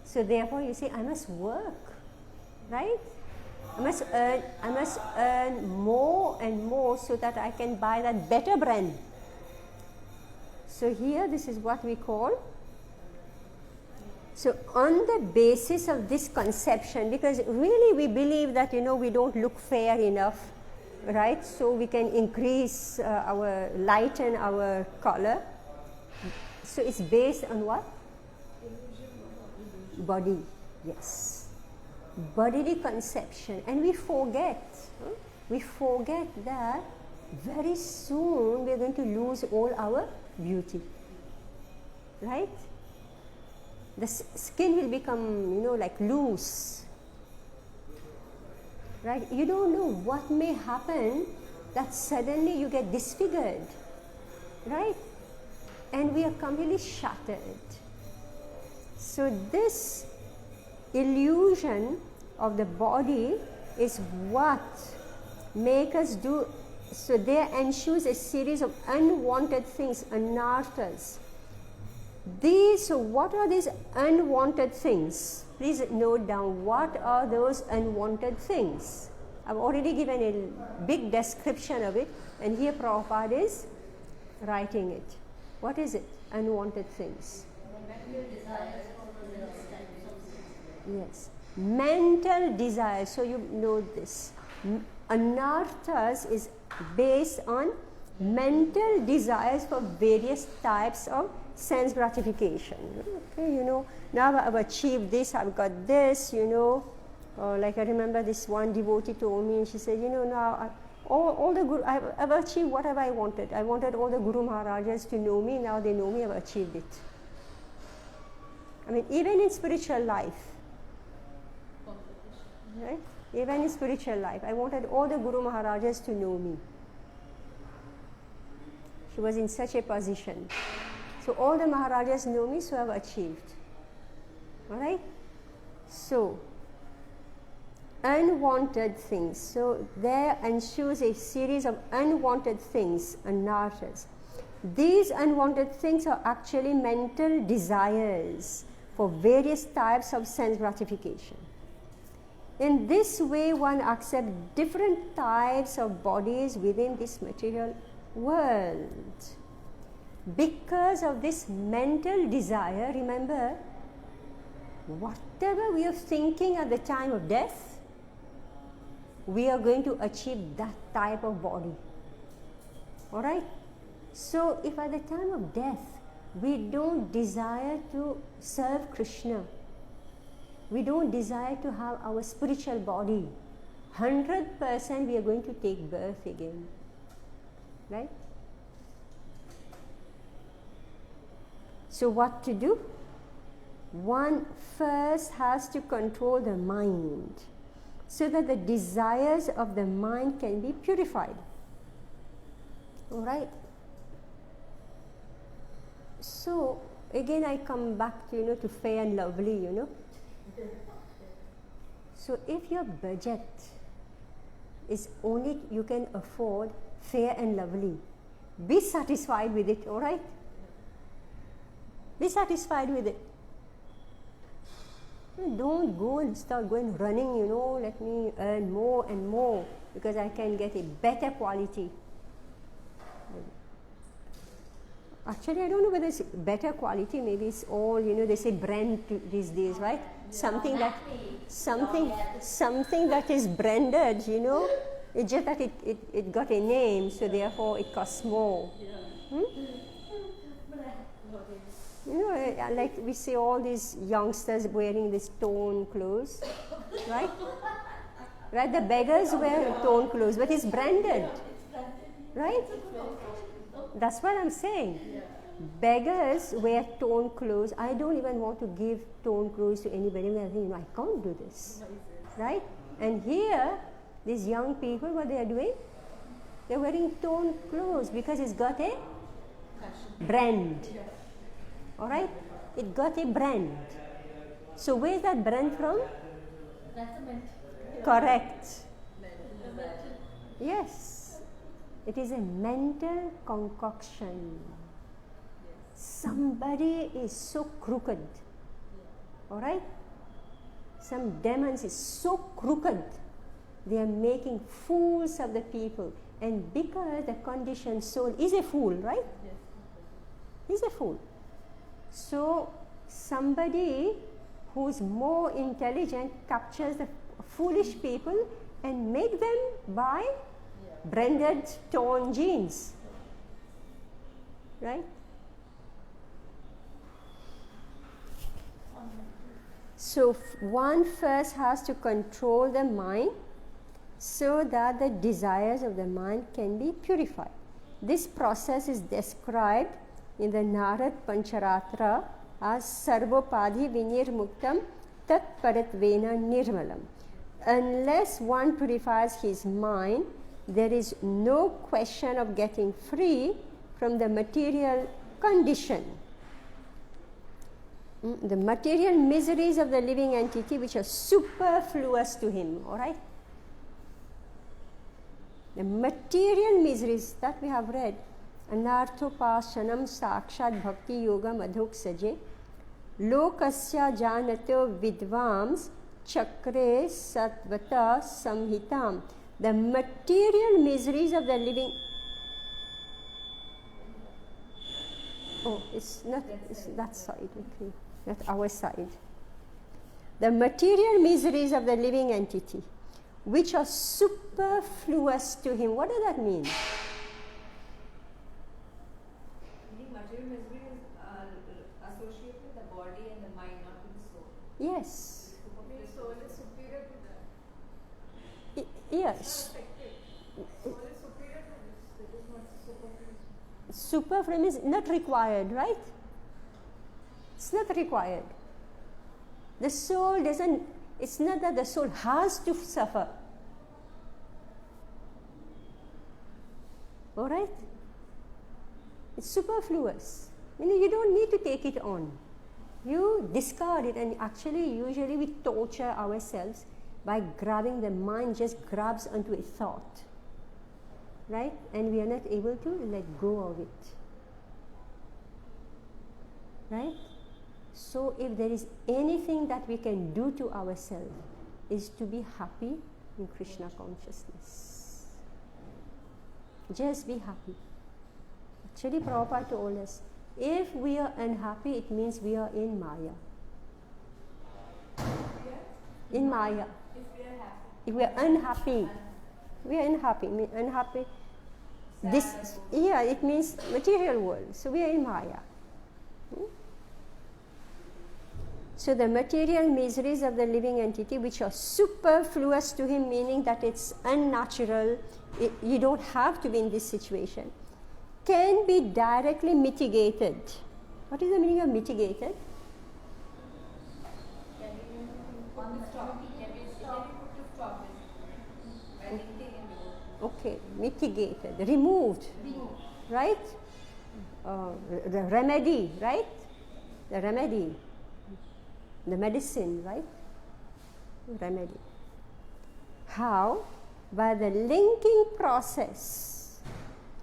So therefore you say, I must work, right? I must earn more and more so that I can buy that better brand. So here, this is what we call. So on the basis of this conception, because really we believe that, we don't look fair enough, right? So we can increase lighten our color. So it's based on what? Body, yes. Bodily conception, and we forget that very soon we are going to lose all our beauty, right? The skin will become, like loose, right? You don't know what may happen that suddenly you get disfigured, right? And we are completely shattered. So this illusion of the body is what make us do. So there ensues a series of unwanted things, anarthas. So what are these unwanted things? Please note down, what are those unwanted things? I've already given a big description of it, and here Prabhupada is writing it. What is it? Unwanted things. Yes, mental desire. So you know this. Anarthas is based on mental desires for various types of sense gratification. Okay, now I've achieved this, I've got this, like I remember this one devotee told me, and she said, now all the Guru, I've achieved whatever I wanted. I wanted all the Guru Maharajas to know me, now they know me, I've achieved it. I mean, even in spiritual life, right? Even in spiritual life, I wanted all the Guru Maharajas to know me. She was in such a position. So all the Maharajas know me, so I've achieved. Alright? So, unwanted things. So there ensues a series of unwanted things, anarthas. These unwanted things are actually mental desires for various types of sense gratification. In this way, one accepts different types of bodies within this material world. Because of this mental desire, remember, whatever we are thinking at the time of death, we are going to achieve that type of body. Alright? So, if at the time of death, we don't desire to serve Krishna, we don't desire to have our spiritual body, 100% we are going to take birth again. Right? So what to do? One first has to control the mind. so that the desires of the mind can be purified. All right? So, again I come back to, to fair and lovely, So, if your budget is only you can afford fair and lovely, be satisfied with it, all right? Be satisfied with it. Don't go and start going running, let me earn more and more because I can get a better quality. Actually, I don't know whether it's better quality. Maybe it's all, they say brand these days, right? Something that is branded, It's just that it got a name, so therefore it costs more. Like we see all these youngsters wearing these torn clothes, right? Right, the beggars wear torn clothes, but it's branded, right? That's what I'm saying. Beggars wear torn clothes. I don't even want to give torn clothes to anybody. I think, I can't do this, right? And here, these young people, what they are doing? They're wearing torn clothes because it's got a brand. All right? It got a brand. So where is that brand from? Correct. Yes. It is a mental concoction. Somebody is so crooked. All right? Some demons is so crooked. They are making fools of the people. And because the conditioned soul is a fool, right? Yes. He's a fool. So somebody who's more intelligent captures the foolish people and make them buy branded torn jeans. Right? So one first has to control the mind so that the desires of the mind can be purified. This process is described in the Narad Pancharatra as Sarvopadhi Vinirmuktam Tat Paratvena Nirmalam. Unless one purifies his mind, there is no question of getting free from the material condition. The material miseries of the living entity which are superfluous to him, all right? The material miseries that we have read, Anarthopashanam Sakshat Bhakti Yoga Madhok Saje, Lokasya Janato Vidvams Chakre Satvata Samhitam. The material miseries of the living. Oh, it's that side, okay. Not our side. The material miseries of the living entity, which are superfluous to him. What does that mean? The material miseries are associated with the body and the mind, not with the soul. Yes. The soul is superior to that. Yes. Soul is superior to this. It is not superfluous. Superfluous is not required, right? It's not required. The soul doesn't, it's not that the soul has to suffer. All right? It's superfluous. You don't need to take it on. You discard it, and actually, usually we torture ourselves by grabbing. The mind just grabs onto a thought, right? And we are not able to let go of it, right? So if there is anything that we can do to ourselves, is to be happy in Krishna consciousness. Just be happy. Actually, Prabhupada told us, if we are unhappy, it means we are in Maya. In Maya. If we are unhappy, we are unhappy. Unhappy. This, it means material world. So we are in Maya. So the material miseries of the living entity, which are superfluous to him, meaning that it's unnatural, you don't have to be in this situation, can be directly mitigated. What is the meaning of mitigated? Can we stop it? mitigated, removed, right? The remedy, right? The remedy, the medicine, right? Remedy. How? By the linking process,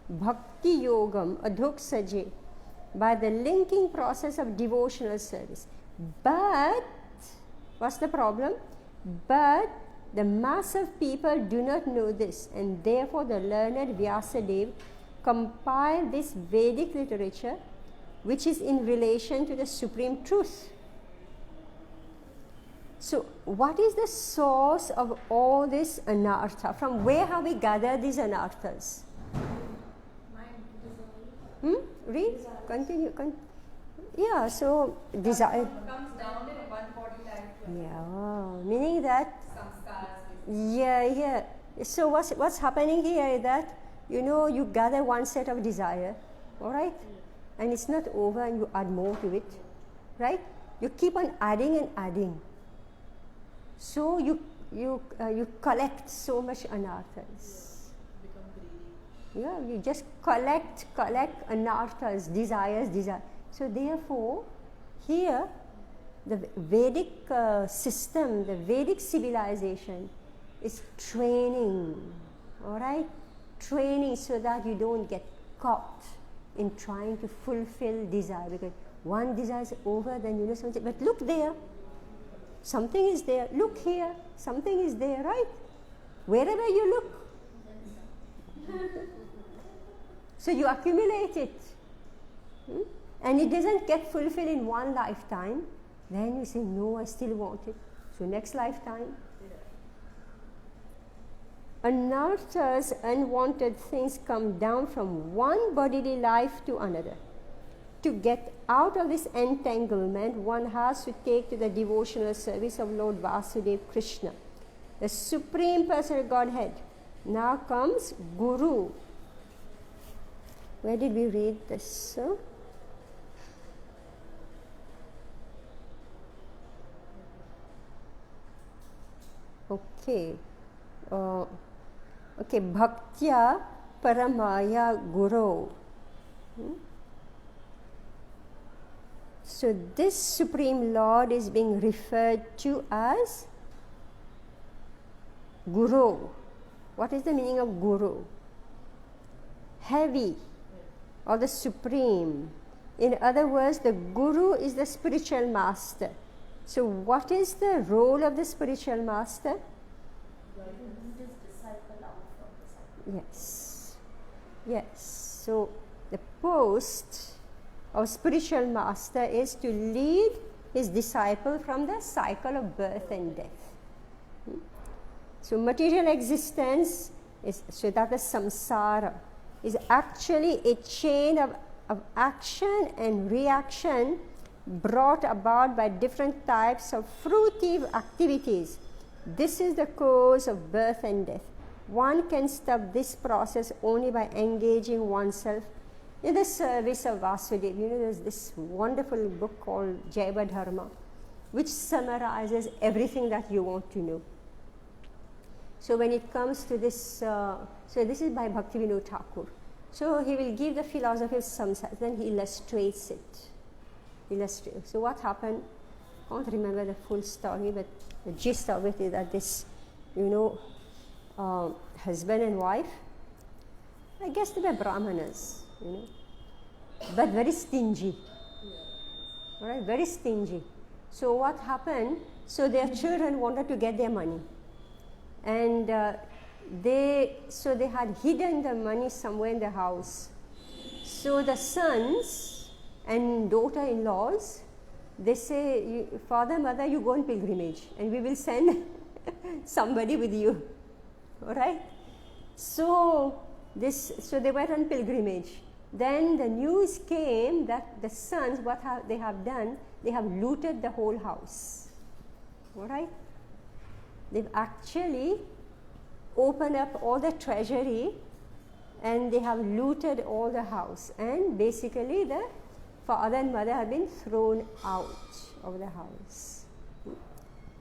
bhakti yogam adhoksaje, by the linking process of devotional service. But, what's the problem? But the mass of people do not know this, and therefore the learned Vyasadeva compiled this Vedic literature which is in relation to the supreme truth. So, what is the source of all this anartha? From where have we gathered these anarthas? Read? Continue. Yeah, so desire. Comes down in one body type. Yeah, meaning that. Samskaras. Yeah. So what's happening here is that, you gather one set of desire, all right? And it's not over and you add more to it, right? You keep on adding and adding. So you collect so much anarthas. Yeah, you just collect anarthas, desires. So therefore, here, the Vedic system, the Vedic civilization is training, all right? Training so that you don't get caught in trying to fulfill desire, because one desire is over, then something. But look there, something is there. Look here, something is there, right? Wherever you look. So you accumulate it. And it doesn't get fulfilled in one lifetime. Then you say, no, I still want it. So next lifetime. Anarthas, unwanted things, come down from one bodily life to another. To get out of this entanglement, one has to take to the devotional service of Lord Vasudeva Krishna, the Supreme Personal Godhead. Now comes Guru. Where did we read this? Okay. Bhaktya Paramaya Guru. So this Supreme Lord is being referred to as Guru. What is the meaning of Guru? Heavy, or the Supreme. In other words, the Guru is the spiritual master. So what is the role of the spiritual master? Yes. So the post of spiritual master is to lead his disciple from the cycle of birth and death. So material existence is, so that the samsara is actually a chain of action and reaction brought about by different types of fruitive activities. This is the cause of birth and death. One can stop this process only by engaging oneself in the service of Vasudeva. There's this wonderful book called Jaiva Dharma, which summarizes everything that you want to know. So when it comes to this, so this is by Bhaktivinoda Thakur. So he will give the philosophy of samsara, then he illustrates it. So what happened? I can't remember the full story, but the gist of it is that this, husband and wife, I guess they were brahmanas, but very stingy. All right, very stingy. So what happened? So their children wanted to get their money, and they had hidden the money somewhere in the house. So the sons and daughter-in-laws, they say, father, mother, you go on pilgrimage, and we will send somebody with you. All right. So they went on pilgrimage. Then the news came that the sons, they have done? They have looted the whole house. All right. They've actually opened up all the treasury, and they have looted all the house. And basically, the father and mother have been thrown out of the house.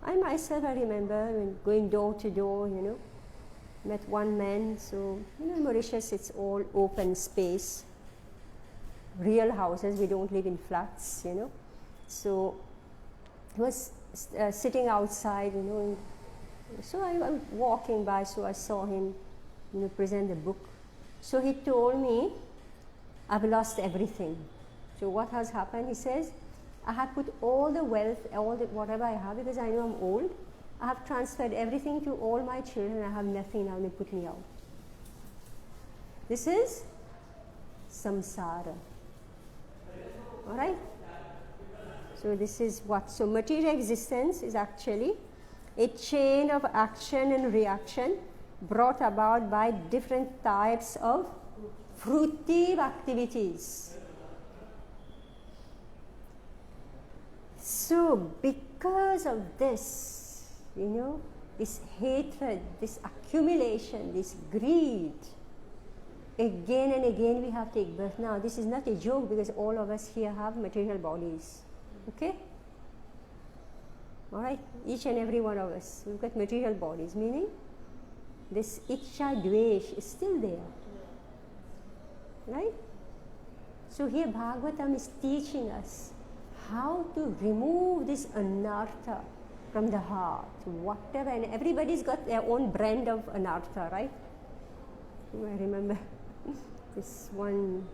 I myself, I remember when going door to door, met one man. So, in Mauritius it's all open space, real houses. We don't live in flats, So he was sitting outside, and so I was walking by, so I saw him, present the book. So he told me, I've lost everything. So what has happened? He says, I have put all the wealth, whatever I have, because I know I'm old. I have transferred everything to all my children. I have nothing now. They put me out. This is samsara. All right? So this is what? So material existence is actually a chain of action and reaction brought about by different types of fruitive activities. So because of this, this hatred, this accumulation, this greed, again and again we have to take birth. Now this is not a joke, because all of us here have material bodies. Okay? Alright? Each and every one of us, we've got material bodies, meaning this ichcha dvesh is still there. Right? So here Bhagavatam is teaching us how to remove this anartha from the heart, whatever, and everybody's got their own brand of anartha, right? I remember this one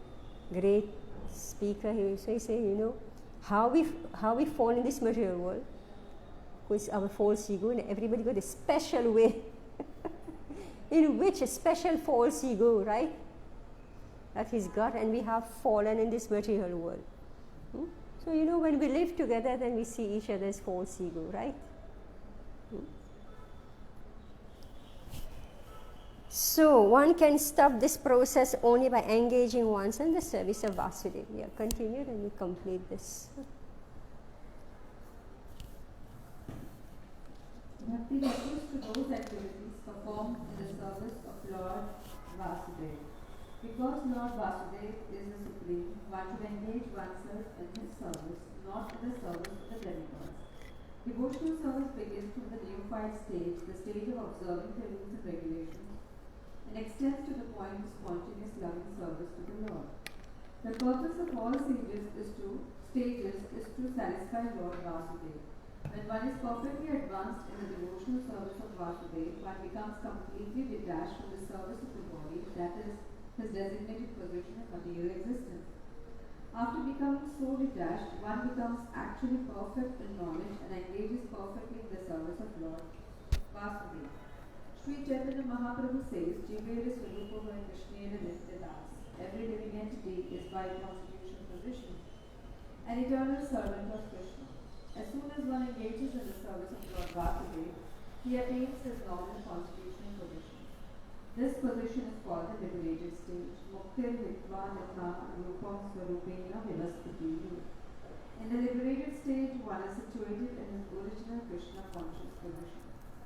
great speaker, he used to say, how we fall in this material world, which is our false ego, and everybody got a special way in which a special false ego, right, that he's got, and we have fallen in this material world. So, when we live together, then we see each other's false ego, right? So, one can stop this process only by engaging oneself in the service of Vasudeva. We have continued and we complete this. Bhakti refers to those activities performed in the service of Lord Vasudeva. Because Lord Vasudeva is the Supreme, one should engage oneself in his service, not in the service of the demigods. Devotional service begins from the neophyte stage, the stage of observing the rules and regulations, and extends to the point of spontaneous loving service to the Lord. The purpose of all stages is to satisfy Lord Vasudeva. When one is perfectly advanced in the devotional service of Vasudeva, one becomes completely detached from the service of the body, that is, his designated position in material existence. After becoming so detached, one becomes actually perfect in knowledge and engages perfectly in the service of Lord Vasudeva. Sri Chaitanya Mahaprabhu says, Jivere Swarupa Krishnena Nityadas. Every living entity is by constitution position an eternal servant of Krishna. As soon as one engages in the service of Lord Vasudeva, he attains his normal constitutional position. This position is called the liberated stage. Muktir Vitva Natha Rupam Swarupena Vivaspati. In the liberated stage, one is situated in his original Krishna conscious position.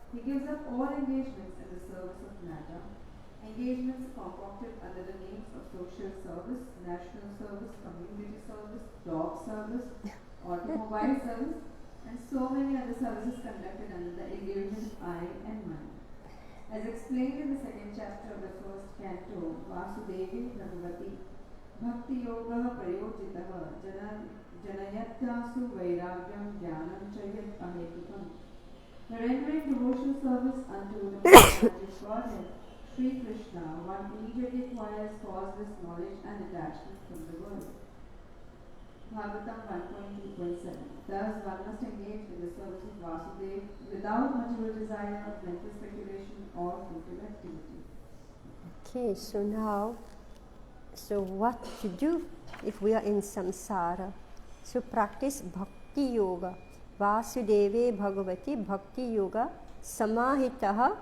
He gives up all engagements in the service of matter, engagements concocted under the names of social service, national service, community service, dog service, automobile service, and so many other services conducted under the illusion of I and mine. As explained in the second chapter of the first canto, Vasudevi Bhagavati Bhakti Yoga Prayojitaha Janayatyasu Vairagyam Jnanam Chayat Ahetukam. The rendering devotional service unto the Almighty Godhead, Sri Krishna, one immediately acquires causeless knowledge and detachment from the world. Bhagavatam 1.2.7. Thus, one must engage in the service of Vasudeva without material desire, mental speculation, or fruitive activity. Okay, so now, what to do if we are in samsara? So practice bhakti yoga. Vasudeve Bhagavati Bhakti Yoga Samahitaha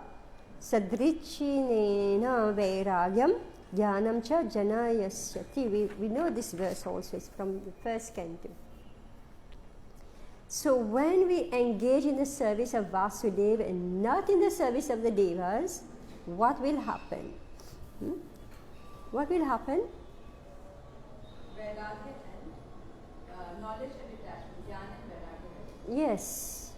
Sadrichinena Vairagyam Jnanam Cha Janayasyati. We know this verse also, it's from the first canto. So when we engage in the service of Vasudeva and not in the service of the Devas, what will happen? What will happen? Vairagya and knowledge and detachment, jnana and vairagya. Yes,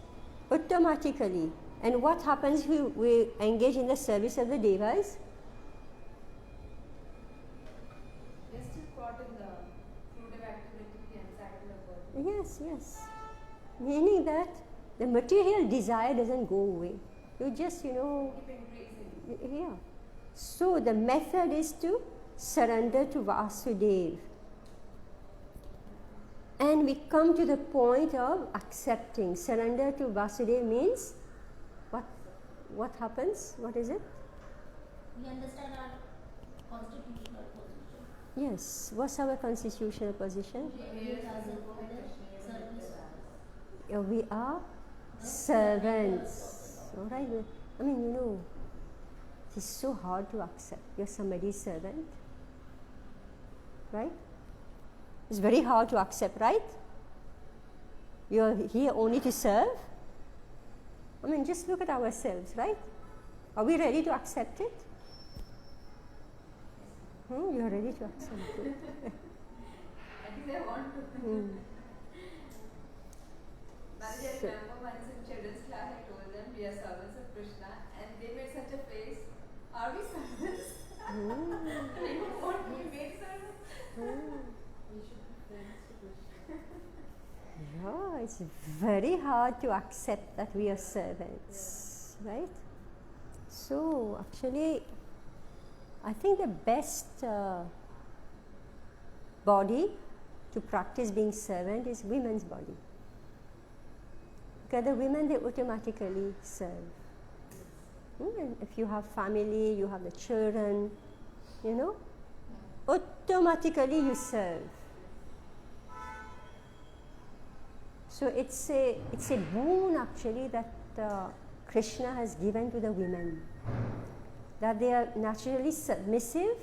automatically. And what happens if we engage in the service of the devas? You're still caught in the fruitive activity and cycle of birth. Yes, yes. Meaning that the material desire doesn't go away. You just, Keep increasing. yeah. So the method is to surrender to Vasudeva. And we come to the point of accepting. Surrender to Vasudeva means what happens? What is it? We understand our constitutional position. Yes. What's our constitutional position? We are service. We are servants. Alright? I mean, it's so hard to accept. You're somebody's servant. Right? It's very hard to accept, right? You're here only to serve. I mean, just look at ourselves, right? Are we ready to accept it? You're ready to accept it. I think they want to. Manager, I remember once in children's class I told them we are servants of Krishna and they made such a face. Are we servants? We don't want to be made servants. We should be friends to Krishna. Yeah, it's very hard to accept that we are servants, right? So, actually, I think the best body to practice being servant is women's body. Because the women, they automatically serve. And if you have family, you have the children, automatically you serve. So it's a boon actually that Krishna has given to the women, that they are naturally submissive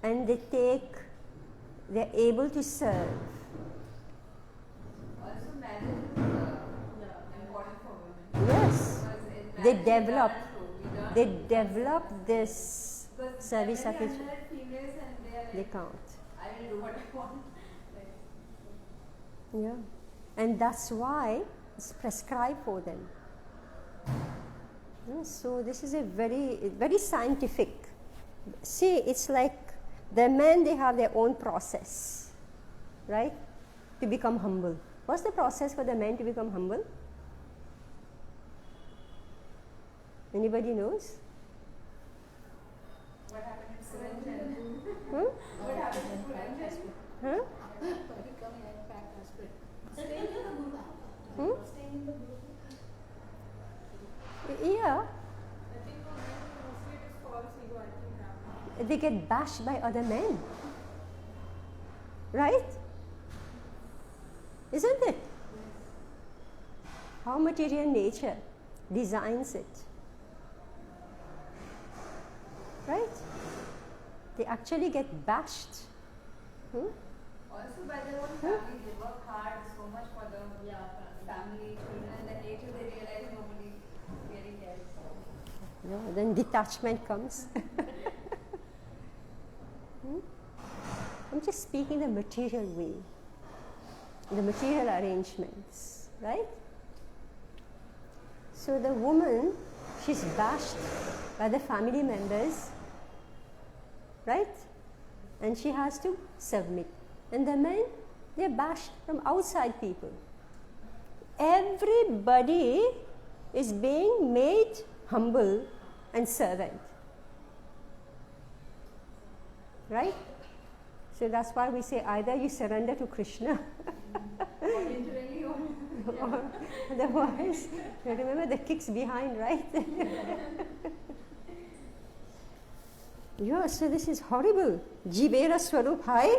and they're able to serve. Also, marriage is important for women. Yes, Because in they marriage develop, we learn this because service when of we it. are females and they are like, They can't. I will do what I want. Like, Yeah, and that's why it's prescribed for them. Yeah, so this is a very scientific. See, it's like the men, they have their own process, right, to become humble. What's the process for the men to become humble? Anybody knows? what happened in Suranjan? Huh? What happened in Suranjan? Huh? Become an impact husband. Hmm? Yeah, I think for men, mostly it is false ego, I think. they get bashed by other men, right? Isn't it? How material nature designs it, right? They actually get bashed. Also by their own family, they work hard so much for the family, children, and then later they realize nobody really cares. Then detachment comes. I'm just speaking the material way, the material arrangements, right? So the woman, she's bashed by the family members, right? And she has to submit. And the men, they're bashed from outside people. Everybody is being made humble and servant. Right? So that's why we say either you surrender to Krishna Literally, or otherwise, remember the kicks behind, right? Yeah, so this is horrible. Jivera Swarup Hai,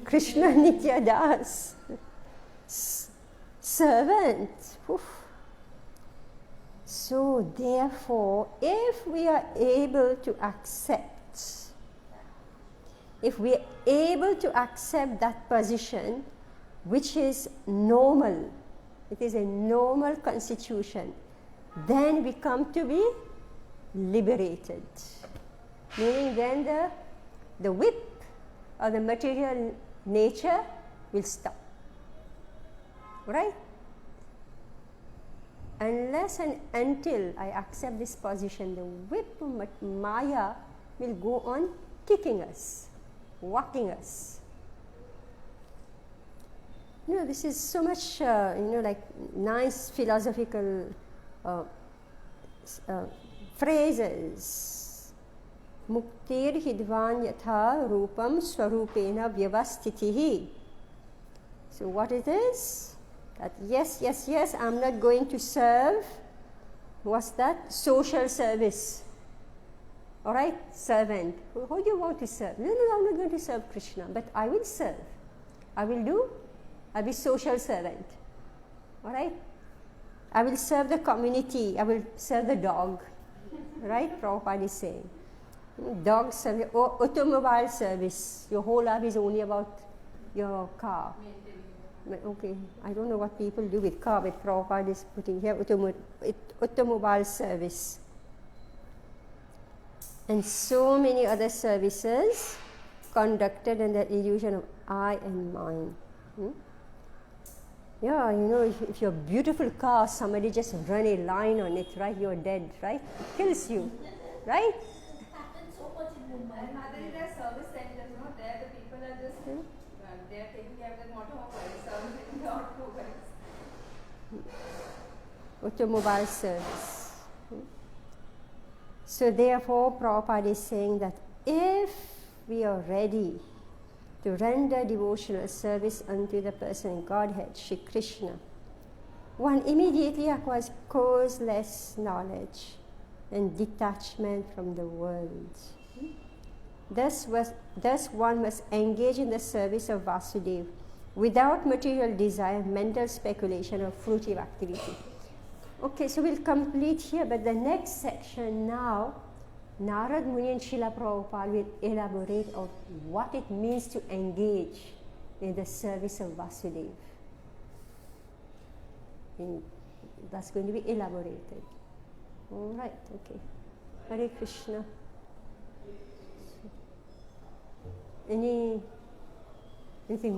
Krishna Nitya Das. Servant. Oof. So therefore, if we are able to accept that position, which is normal, it is a normal constitution, then we come to be liberated. Meaning then the whip of the material nature will stop. Right? unless and until I accept this position, the whip of Maya will go on kicking us, whacking us. This is so much, like nice philosophical phrases. Muktir hidvan yatha rupam swarupena vyavastitihi. So what it is? That yes, I'm not going to serve. What's that? Social service. All right, servant. Who do you want to serve? No, I'm not going to serve Krishna, but I will serve. I'll be social servant. All right? I will serve the community. I will serve the dog. Right? Prabhupada is saying. Dog service, automobile service. Your whole life is only about your car. Okay, I don't know what people do with car, but Prabhupada is putting here automobile service. And so many other services conducted under the illusion of I and mine. Yeah, if your beautiful car, somebody just run a line on it, right, you're dead, right? It kills you, right? It happens so much in Mumbai. And other there are service centers, there the people are just they are taking care of the automobiles, servicing the automobiles. Automobile service. So therefore, Prabhupada is saying that if we are ready to render devotional service unto the person Godhead, Shri Krishna, one immediately acquires causeless knowledge and detachment from the world. Thus one must engage in the service of Vasudeva without material desire, mental speculation, or fruitive activity. Okay, so we'll complete here, but the next section now, Narad Muni and Srila Prabhupada will elaborate on what it means to engage in the service of Vasudeva. And that's going to be elaborated. All right, okay. Hare Krishna. Anything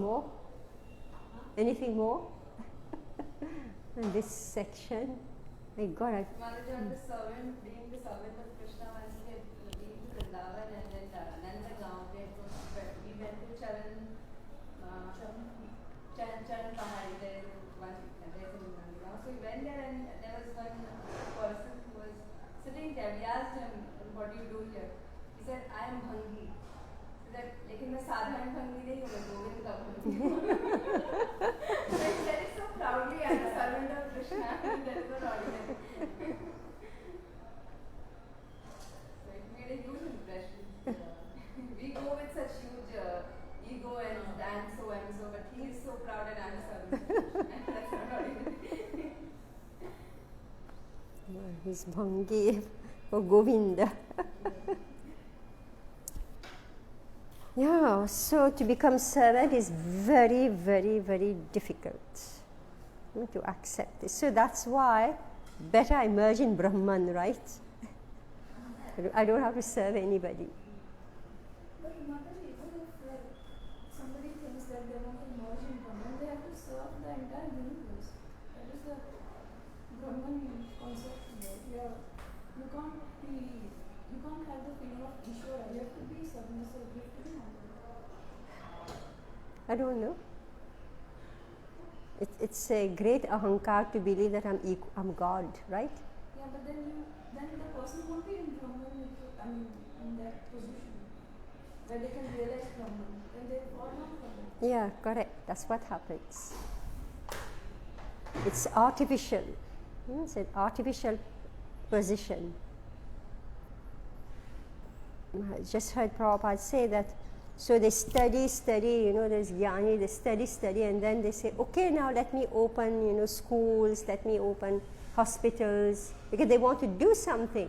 more? Anything more? In this section? My God, Mataji, on the servant, being the servant of Krishna, once we had been to Vrindavan and then Nandagaon, we went to Charan Pahari, there's in Nandagaon. So we went there and there was one person who was sitting there. We asked him, what do you do here? He said, I am hungry. So that, lekin main sadharan hungry nahi hu, Govind ka hungry. So he said it so proudly, I am a servant of Krishna. That is not ordinary. So it made a huge impression. We go with such huge ego and so and so, but he is so proud and I'm a servant of Krishna. That's not ordinary. he's Bhangi for Govinda. Yeah, so to become servant is very, very, very difficult to accept this. So that's why better I merge in Brahman, right? I don't have to serve anybody. But Mataji, even if somebody thinks that they want to merge in Brahman, they have to serve the entire universe. That is the Brahman concept. You can't have the feeling of Ishvara. You have to be submissive. You have to be humble. I don't know. It's a great ahankar to believe that I'm God, right? Yeah, but then the person won't be in Brahman, in that position where they can realize Brahman. Then they fall down from it. Yeah, correct. That's what happens. It's artificial. It's an artificial position. I just heard Prabhupada say that. So they study, there's Jnani, they study, and then they say, okay, now let me open, schools, let me open hospitals, because they want to do something.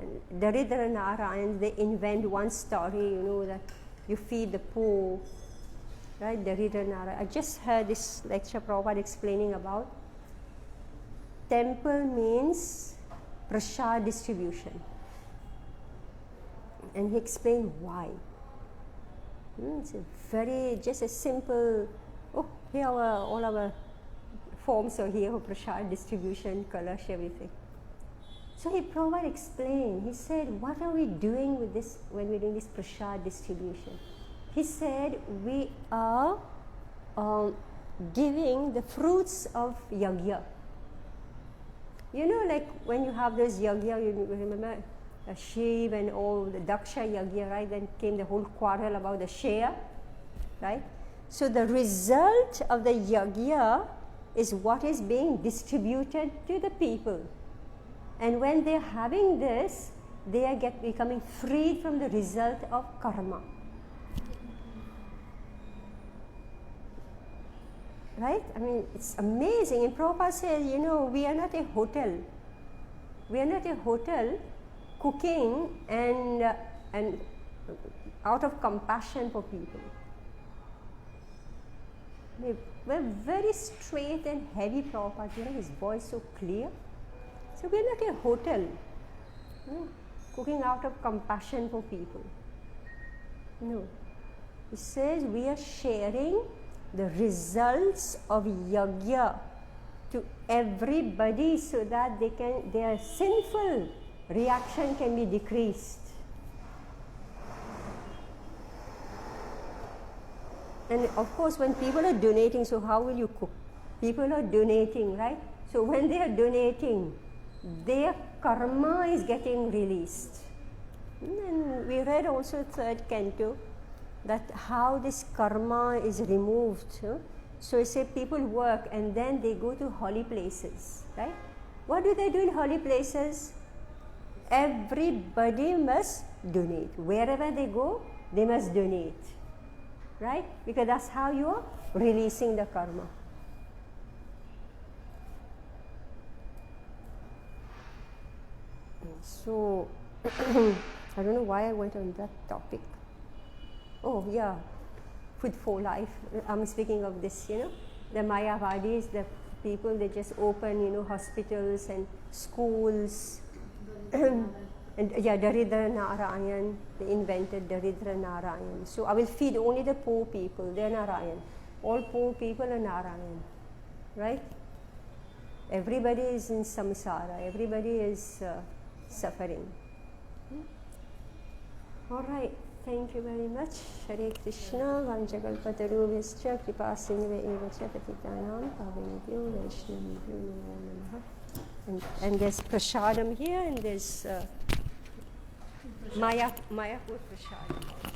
And Daridra Narayan, they invent one story, that you feed the poor, right? Daridra Narayan. I just heard this lecture Prabhupada explaining about. Temple means prasad distribution. And he explained why. It's just a simple, here are all our forms are here for prasad distribution, kalash, everything. So Prabhupada explained, he said, what are we doing with this when we're doing this prasad distribution? He said, we are giving the fruits of yagya. You know, like when you have those yagya, you remember Shiv and all the Daksha yagya, right? Then came the whole quarrel about the share, right? So the result of the yagya is what is being distributed to the people. And when they're having this, they are becoming freed from the result of karma. Right? I mean, it's amazing. And Prabhupada says, you know, we are not a hotel. We are not a hotel cooking and out of compassion for people. We're very straight and heavy, Prabhupada. You know, his voice so clear. So we're not a hotel, you know, cooking out of compassion for people. No. He says we are sharing the results of yagya to everybody so that their sinful reaction can be decreased. And of course, when people are donating, so how will you cook? People are donating, right? So when they are donating, their karma is getting released. And we read also third canto that how this karma is removed. So you say people work and then they go to holy places, right? What do they do in holy places? Everybody must donate. Wherever they go, they must donate, right? Because that's how you are releasing the karma. So, I don't know why I went on that topic. Oh, yeah, food for life. I'm speaking of this, you know, the Mayavadis, the people, they just open, you know, hospitals and schools. And yeah, Daridra Narayan, they invented Daridra Narayan. So I will feed only the poor people, they're Narayan. All poor people are Narayan, right? Everybody is in samsara, everybody is suffering. All right, thank you very much. Hare Krishna, Vanchakalpatarubhischa, Kripasindhave evacha patitanam, pavanebhyo vaishnavibhyo namo namaha. And there's prasadam here, and there's Mayapur prasadam.